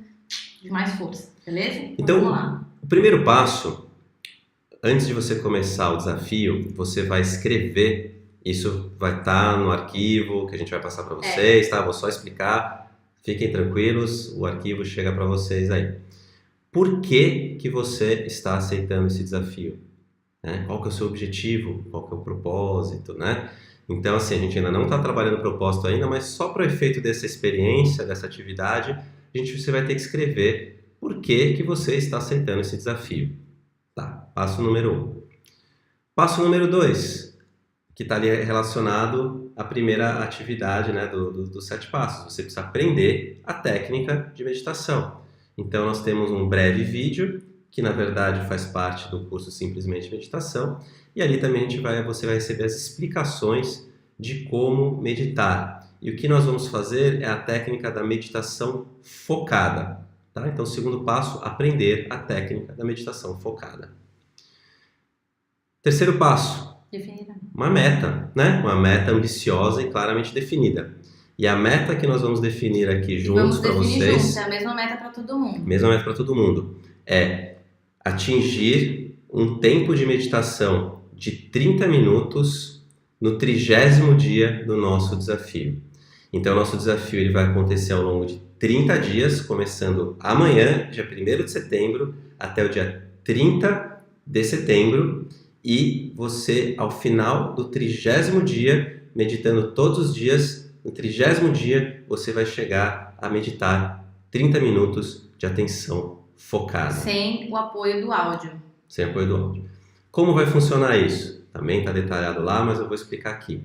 de mais força, beleza? Então, vamos lá. O primeiro passo... Antes de você começar o desafio, você vai escrever, isso vai estar no arquivo que a gente vai passar para vocês, tá? Vou só explicar, fiquem tranquilos, o arquivo chega para vocês aí. Por que você está aceitando esse desafio? Qual que é o seu objetivo? Qual que é o propósito, né? Então, assim, a gente ainda não está trabalhando o propósito ainda, mas só para o efeito dessa experiência, dessa atividade, você vai ter que escrever por que você está aceitando esse desafio. Tá, passo número 1. Passo número 2, que está ali relacionado à primeira atividade, né, dos 7 passos. Você precisa aprender a técnica de meditação. Então, nós temos um breve vídeo, que na verdade faz parte do curso Simplesmente Meditação, e ali também você vai receber as explicações de como meditar. E o que nós vamos fazer é a técnica da meditação focada. Tá? Então, o segundo passo, aprender a técnica da meditação focada. Terceiro passo, uma meta, né? Uma meta ambiciosa e claramente definida. E a meta que nós vamos definir aqui juntos para vocês... Juntos, é a mesma meta para todo mundo. Mesma meta para todo mundo. É atingir um tempo de meditação de 30 minutos no 30º dia do nosso desafio. Então, o nosso desafio ele vai acontecer ao longo de 30 dias, começando amanhã, dia 1º de setembro, até o dia 30 de setembro. E você, ao final do 30º dia, meditando todos os dias, no 30º dia, você vai chegar a meditar 30 minutos de atenção focada. Sem o apoio do áudio. Sem apoio do áudio. Como vai funcionar isso? Também está detalhado lá, mas eu vou explicar aqui.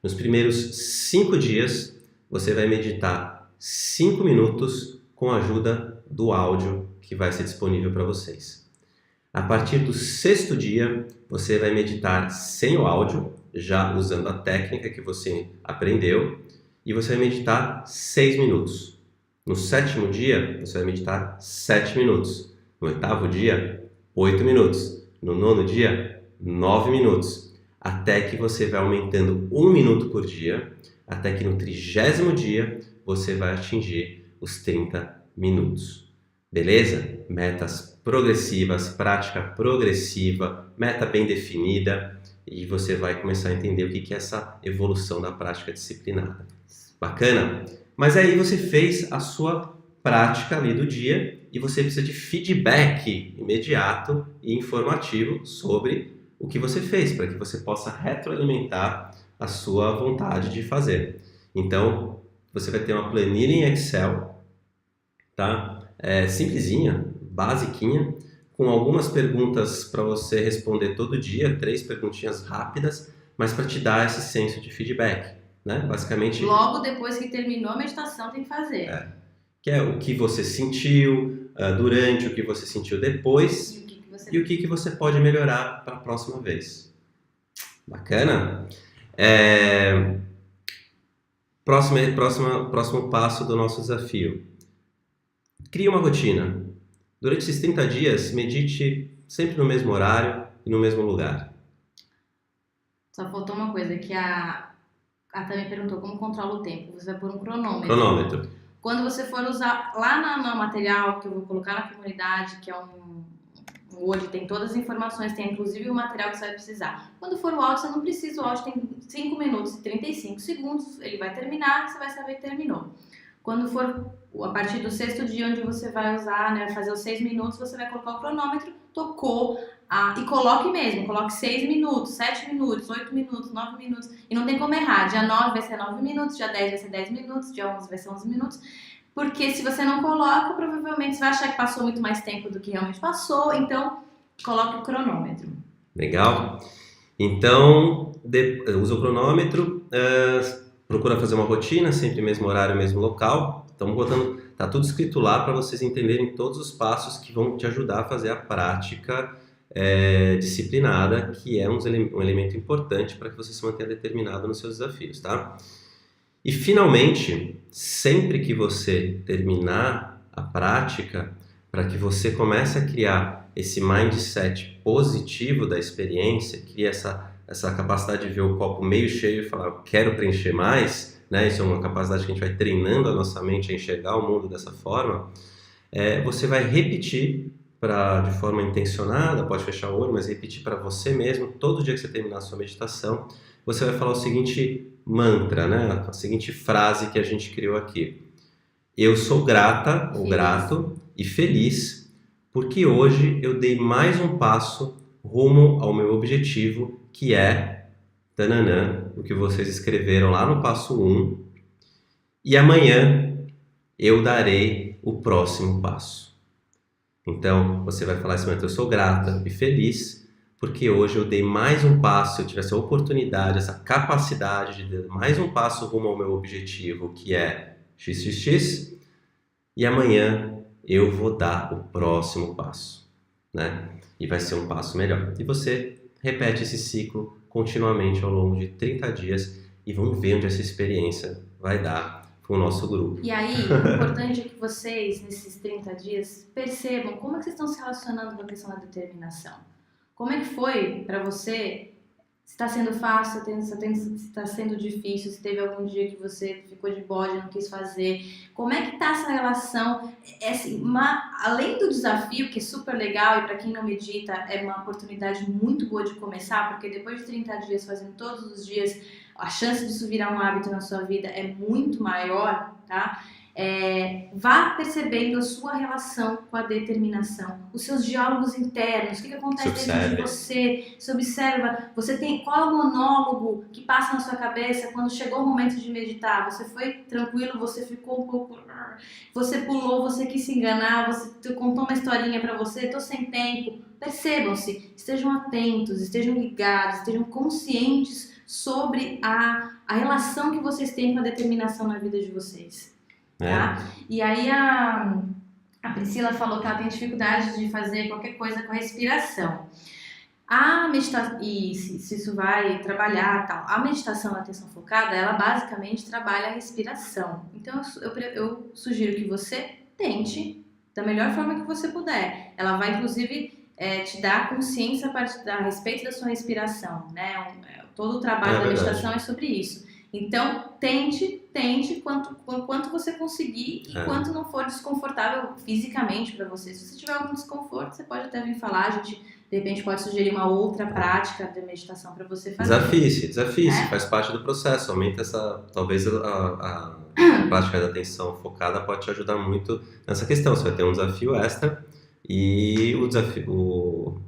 Nos primeiros 5 dias, você vai meditar 5 minutos com a ajuda do áudio que vai ser disponível para vocês. A partir do 6º dia, você vai meditar sem o áudio, já usando a técnica que você aprendeu, e você vai meditar 6 minutos. No 7º dia, você vai meditar 7 minutos. No 8º dia, 8 minutos. No 9º dia, 9 minutos. Até que você vai aumentando 1 minuto por dia, até que no 30º dia, você vai atingir os 30 minutos. Beleza? Metas progressivas, prática progressiva, meta bem definida, e você vai começar a entender o que é essa evolução da prática disciplinada. Bacana? Mas aí você fez a sua prática ali do dia e você precisa de feedback imediato e informativo sobre o que você fez, para que você possa retroalimentar a sua vontade de fazer. Então, você vai ter uma planilha em Excel, tá? Simplesinha, basiquinha, com algumas perguntas para você responder todo dia, 3 perguntinhas rápidas, mas para te dar esse senso de feedback, né? Basicamente, logo depois que terminou a meditação tem que fazer. Que é o que você sentiu durante, o que você sentiu depois e o que você pode melhorar para a próxima vez. Bacana? Próximo passo do nosso desafio. Crie uma rotina. Durante esses 30 dias, medite sempre no mesmo horário e no mesmo lugar. Só faltou uma coisa, que a também perguntou como controla o tempo. Você vai pôr um cronômetro. Cronômetro. Quando você for usar lá no material que eu vou colocar na comunidade, que é hoje tem todas as informações, tem inclusive o material que você vai precisar. Quando for o áudio, você não precisa, o áudio tem 5 minutos e 35 segundos, ele vai terminar, você vai saber que terminou. Quando for a partir do 6º dia, onde você vai usar, né, fazer os 6 minutos, você vai colocar o cronômetro, tocou, e coloque mesmo, coloque 6 minutos, 7 minutos, 8 minutos, 9 minutos, e não tem como errar, dia 9 vai ser 9 minutos, dia 10 vai ser 10 minutos, dia 11 vai ser 11 minutos, porque se você não coloca, provavelmente você vai achar que passou muito mais tempo do que realmente passou, então coloque o cronômetro. Legal? Então, usa o cronômetro, procura fazer uma rotina, sempre mesmo horário, mesmo local. Estamos botando, tá tudo escrito lá para vocês entenderem todos os passos que vão te ajudar a fazer a prática disciplinada, que é um elemento importante para que você se mantenha determinado nos seus desafios, tá? E finalmente, sempre que você terminar a prática, para que você comece a criar esse mindset positivo da experiência, cria essa capacidade de ver o copo meio cheio e falar, eu quero preencher mais, né? Isso é uma capacidade que a gente vai treinando a nossa mente a enxergar o mundo dessa forma. Você vai repetir de forma intencionada, pode fechar o olho, mas repetir para você mesmo, todo dia que você terminar a sua meditação, você vai falar o seguinte mantra, né? A seguinte frase que a gente criou aqui. Eu sou grata ou grato e feliz porque hoje eu dei mais um passo rumo ao meu objetivo, que é tananã, o que vocês escreveram lá no passo 1, e amanhã eu darei o próximo passo. Então, você vai falar assim, eu sou grata e feliz porque hoje eu dei mais um passo, eu tive essa oportunidade, essa capacidade de dar mais um passo rumo ao meu objetivo, que é XXX, e amanhã eu vou dar o próximo passo, né? E vai ser um passo melhor. E você repete esse ciclo continuamente ao longo de 30 dias e vamos ver onde essa experiência vai dar com o nosso grupo. E aí, o importante é que vocês, nesses 30 dias, percebam como é que vocês estão se relacionando com a questão da determinação. Como é que foi para você Se está sendo fácil, se está sendo difícil, se teve algum dia que você ficou de bode, não quis fazer. Como é que tá essa relação? Assim, além do desafio, que é super legal e para quem não medita é uma oportunidade muito boa de começar, porque depois de 30 dias fazendo todos os dias, a chance disso virar um hábito na sua vida é muito maior, tá? Vá percebendo a sua relação com a determinação, os seus diálogos internos, o que acontece dentro de você, se observa, qual é o monólogo que passa na sua cabeça quando chegou o momento de meditar, você foi tranquilo, você ficou um pouco, você pulou, você quis se enganar, você contou uma historinha pra você, tô sem tempo, percebam-se, estejam atentos, estejam ligados, estejam conscientes sobre a relação que vocês têm com a determinação na vida de vocês. Tá? E aí a Priscila falou que ela tem dificuldade de fazer qualquer coisa com a respiração. A meditação, e se isso vai trabalhar tal, a meditação na atenção focada, ela basicamente trabalha a respiração. Então eu sugiro que você tente da melhor forma que você puder. Ela vai inclusive te dar consciência a respeito da sua respiração, né? Todo o trabalho da meditação é sobre isso. Então, tente quanto você conseguir e quanto não for desconfortável fisicamente para você. Se você tiver algum desconforto, você pode até vir falar, a gente de repente pode sugerir uma outra prática de meditação para você fazer. Desafie-se, faz parte do processo, aumenta talvez a prática da atenção focada pode te ajudar muito nessa questão, você vai ter um desafio extra e o desafio,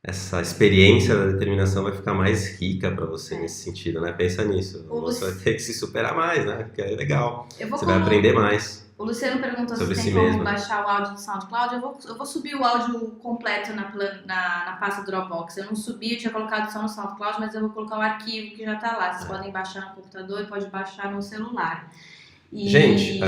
essa experiência da determinação vai ficar mais rica para você nesse sentido, né? Pensa nisso. Você vai ter que se superar mais, né? Porque é legal. Você vai aprender mais. O Luciano perguntou se tem como baixar o áudio do SoundCloud. Eu vou subir o áudio completo na pasta Dropbox. Eu não subi, eu tinha colocado só no SoundCloud, mas eu vou colocar o arquivo que já está lá. Vocês podem baixar no computador e pode baixar no celular. Gente,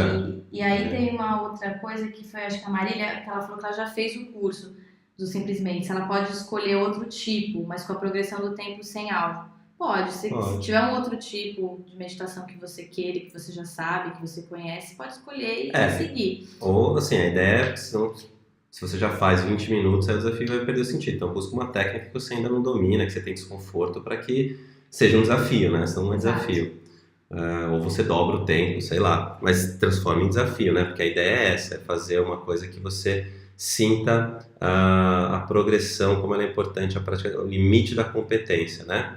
e aí tem uma outra coisa que foi, acho que a Marília, que ela falou que ela já fez o curso do Simplesmente. Ela pode escolher outro tipo, mas com a progressão do tempo sem áudio. Pode. Se tiver um outro tipo de meditação que você queira, que você já sabe, que você conhece, pode escolher e seguir. Ou, assim, a ideia é que se você já faz 20 minutos, aí o desafio vai perder o sentido. Então, busca uma técnica que você ainda não domina, que você tem desconforto, para que seja um desafio, né? Senão não é desafio. Ou você dobra o tempo, sei lá. Mas transforma em desafio, né? Porque a ideia é essa, é fazer uma coisa que você sinta a progressão, como ela é importante, a prática, o limite da competência, né?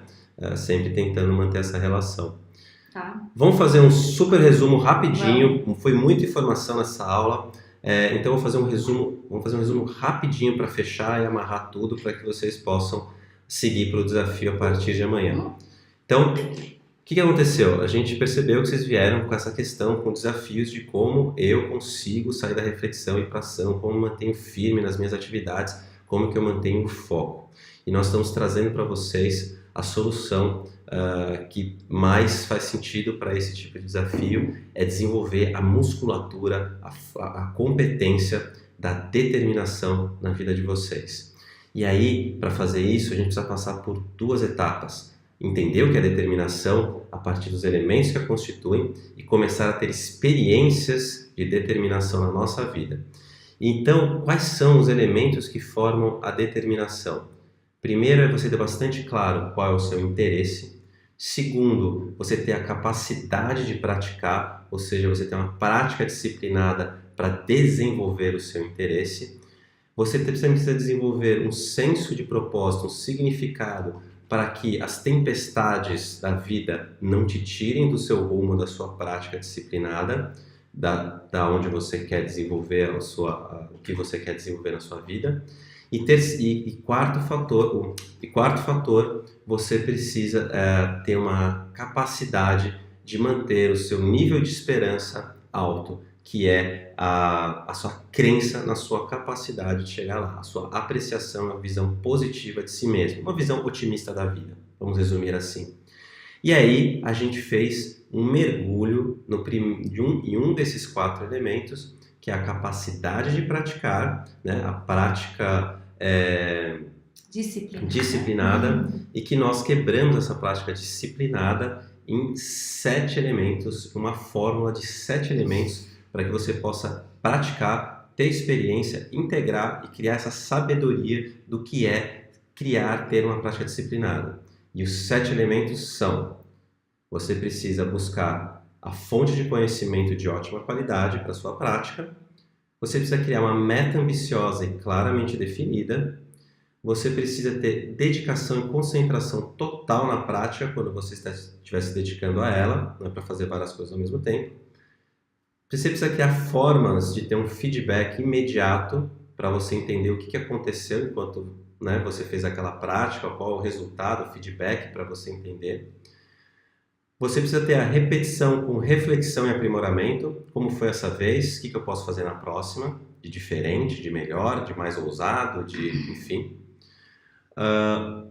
Sempre tentando manter essa relação. Tá. Vamos fazer um super resumo rapidinho. Foi muita informação nessa aula, então vamos fazer um resumo rapidinho para fechar e amarrar tudo para que vocês possam seguir para o desafio a partir de amanhã. Então, o que aconteceu? A gente percebeu que vocês vieram com essa questão, com desafios de como eu consigo sair da reflexão e ir para ação, como eu mantenho firme nas minhas atividades, como que eu mantenho o foco. E nós estamos trazendo para vocês a solução que mais faz sentido para esse tipo de desafio, é desenvolver a musculatura, a competência da determinação na vida de vocês. E aí, para fazer isso, a gente precisa passar por duas etapas. Entender o que é determinação a partir dos elementos que a constituem e começar a ter experiências de determinação na nossa vida. Então, quais são os elementos que formam a determinação? Primeiro é você ter bastante claro qual é o seu interesse. Segundo, você ter a capacidade de praticar, ou seja, você ter uma prática disciplinada para desenvolver o seu interesse. Você precisa desenvolver um senso de propósito, um significado, para que as tempestades da vida não te tirem do seu rumo, da sua prática disciplinada, da onde você quer desenvolver o que você quer desenvolver na sua vida. E quarto fator, você precisa ter uma capacidade de manter o seu nível de esperança alto, que é a sua crença na sua capacidade de chegar lá, a sua apreciação, a visão positiva de si mesmo, uma visão otimista da vida, vamos resumir assim. E aí a gente fez um mergulho em um desses 4 elementos, que é a capacidade de praticar, né, a prática disciplinada, e que nós quebramos essa prática disciplinada em 7 elementos, uma fórmula de 7 elementos para que você possa praticar, ter experiência, integrar e criar essa sabedoria do que é ter uma prática disciplinada. E os 7 elementos são: você precisa buscar a fonte de conhecimento de ótima qualidade para a sua prática, você precisa criar uma meta ambiciosa e claramente definida, você precisa ter dedicação e concentração total na prática quando você estiver se dedicando a ela, não é para fazer várias coisas ao mesmo tempo. Você precisa criar formas de ter um feedback imediato para você entender o que aconteceu enquanto, né, você fez aquela prática, qual é o resultado, o feedback para você entender. Você precisa ter a repetição com reflexão e aprimoramento. Como foi essa vez? O que eu posso fazer na próxima? De diferente, de melhor, de mais ousado, enfim.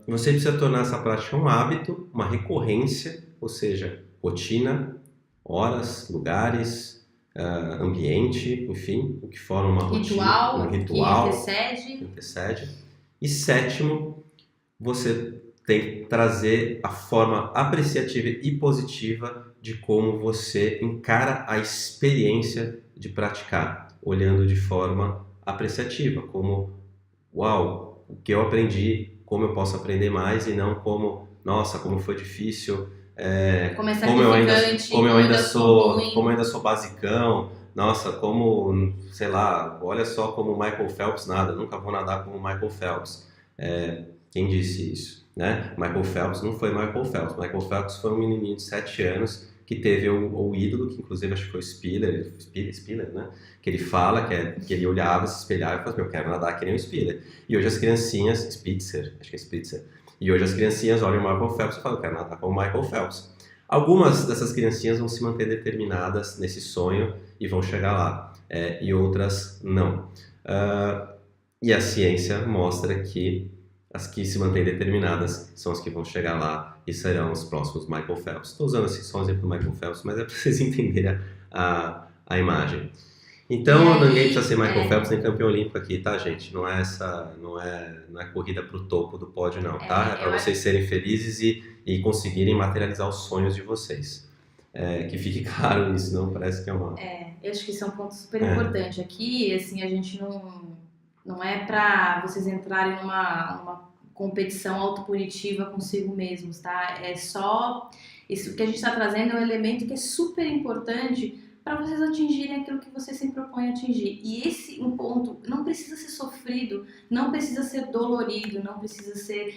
Você precisa tornar essa prática um hábito, uma recorrência, ou seja, rotina, horas, lugares, ambiente, enfim, o que forma uma rotina, um ritual que antecede. E sétimo, você tem que trazer a forma apreciativa e positiva de como você encara a experiência de praticar, olhando de forma apreciativa, como, uau, o que eu aprendi, como eu posso aprender mais, e não como, nossa, como foi difícil, como eu ainda sou basicão, nossa, como, sei lá, olha só como o Michael Phelps nada, nunca vou nadar como o Michael Phelps. Quem disse isso? Né? Michael Phelps não foi Michael Phelps. Michael Phelps foi um menininho de 7 anos que teve o ídolo, que inclusive acho que foi o Spiller, né? Que ele fala que ele olhava, se espelhava e falava, eu quero nadar que nem o Spiller. E hoje as criancinhas, Spitzer, e hoje as criancinhas olham o Michael Phelps e falam, eu quero nadar como o Michael Phelps. Algumas dessas criancinhas vão se manter determinadas nesse sonho e vão chegar lá, e outras não. E a ciência mostra que as que se mantêm determinadas são as que vão chegar lá e serão os próximos Michael Phelps. Estou usando assim só um exemplo do Michael Phelps, mas é para vocês entenderem a imagem. Então, ninguém precisa ser Michael Phelps nem campeão olímpico aqui, tá, gente? Não é corrida para o topo do pódio, não, tá? É para vocês serem felizes e conseguirem materializar os sonhos de vocês. Que fique claro isso, não parece que é uma... eu acho que isso é um ponto super importante. Aqui, assim, a gente não é para vocês entrarem numa competição autopunitiva consigo mesmos, tá? É só... Isso que a gente está trazendo é um elemento que é super importante para vocês atingirem aquilo que vocês se propõem a atingir. E esse ponto não precisa ser sofrido, não precisa ser dolorido, não precisa ser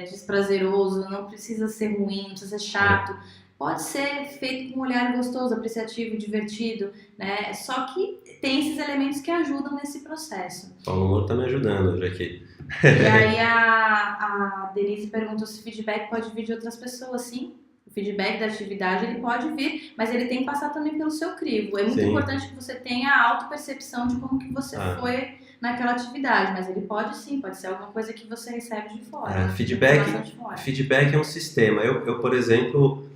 desprazeroso, não precisa ser ruim, não precisa ser chato. Pode ser feito com um olhar gostoso, apreciativo, divertido, né? Só que tem esses elementos que ajudam nesse processo. Paulo Moro tá me ajudando hoje aqui. E aí a Denise perguntou se o feedback pode vir de outras pessoas. Sim, o feedback da atividade ele pode vir, mas ele tem que passar também pelo seu crivo. É muito importante que você tenha a autopercepção de como que você foi naquela atividade, mas ele pode sim, pode ser alguma coisa que você recebe de fora. Feedback é um sistema. Eu por exemplo...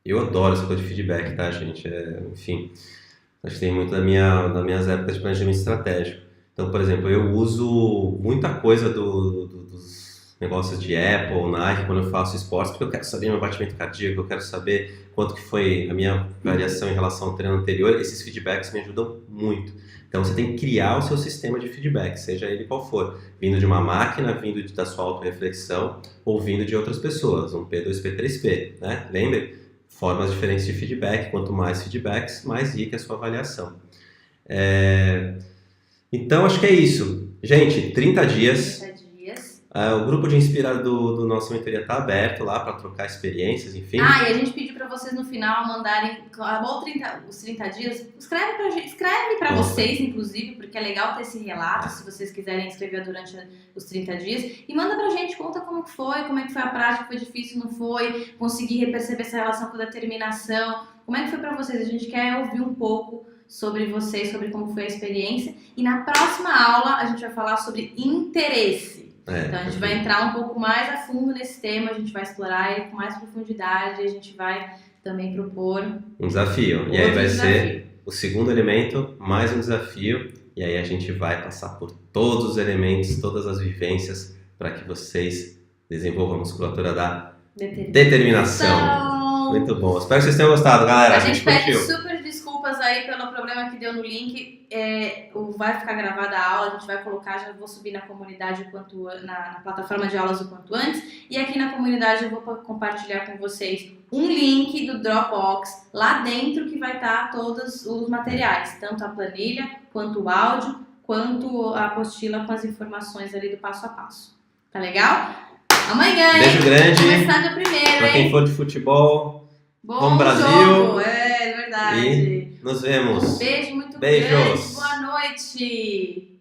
Eu adoro essa coisa de feedback, tá, gente? Enfim, acho que tem muito das minhas épocas de planejamento estratégico. Então, por exemplo, eu uso muita coisa dos negócios de Apple, Nike, quando eu faço esportes, porque eu quero saber meu batimento cardíaco, eu quero saber quanto que foi a minha variação em relação ao treino anterior. Esses feedbacks me ajudam muito. Então, você tem que criar o seu sistema de feedback, seja ele qual for. Vindo de uma máquina, vindo da sua autorreflexão, ou vindo de outras pessoas, um P2P, P3P, né? Lembre, formas diferentes de feedback. Quanto mais feedbacks, mais rica é a sua avaliação. Então, acho que é isso. Gente, 30 dias. O grupo de Inspira do nosso mentoria está aberto lá para trocar experiências, enfim. E a gente pediu para vocês no final mandarem os 30 dias. Escreve para vocês, inclusive, porque é legal ter esse relato, se vocês quiserem escrever durante os 30 dias. E manda pra gente, conta como que foi a prática, foi difícil, não foi, conseguir perceber essa relação com determinação. Como é que foi para vocês? A gente quer ouvir um pouco sobre vocês, sobre como foi a experiência. E na próxima aula a gente vai falar sobre interesse. Então a gente vai entrar um pouco mais a fundo nesse tema, a gente vai explorar ele com mais profundidade, a gente vai também propor um desafio. E aí vai ser o segundo elemento, mais um desafio, e aí a gente vai passar por todos os elementos, todas as vivências, para que vocês desenvolvam a musculatura da determinação. Muito bom. Espero que vocês tenham gostado, galera. A gente pede super desculpas aí pelo problema que deu no link, vai ficar gravada a aula, a gente vai colocar, já vou subir na comunidade na plataforma de aulas o quanto antes, e aqui na comunidade eu vou compartilhar com vocês um link do Dropbox lá dentro que vai estar todos os materiais, tanto a planilha, quanto o áudio, quanto a apostila com as informações ali do passo a passo. Tá legal? Amanhã, Beijo grande. Começar dia 1º, Pra quem for de futebol, Bom vamos Brasil. jogo, é verdade. E nos vemos. Beijo muito Beijos. grande, boa noite.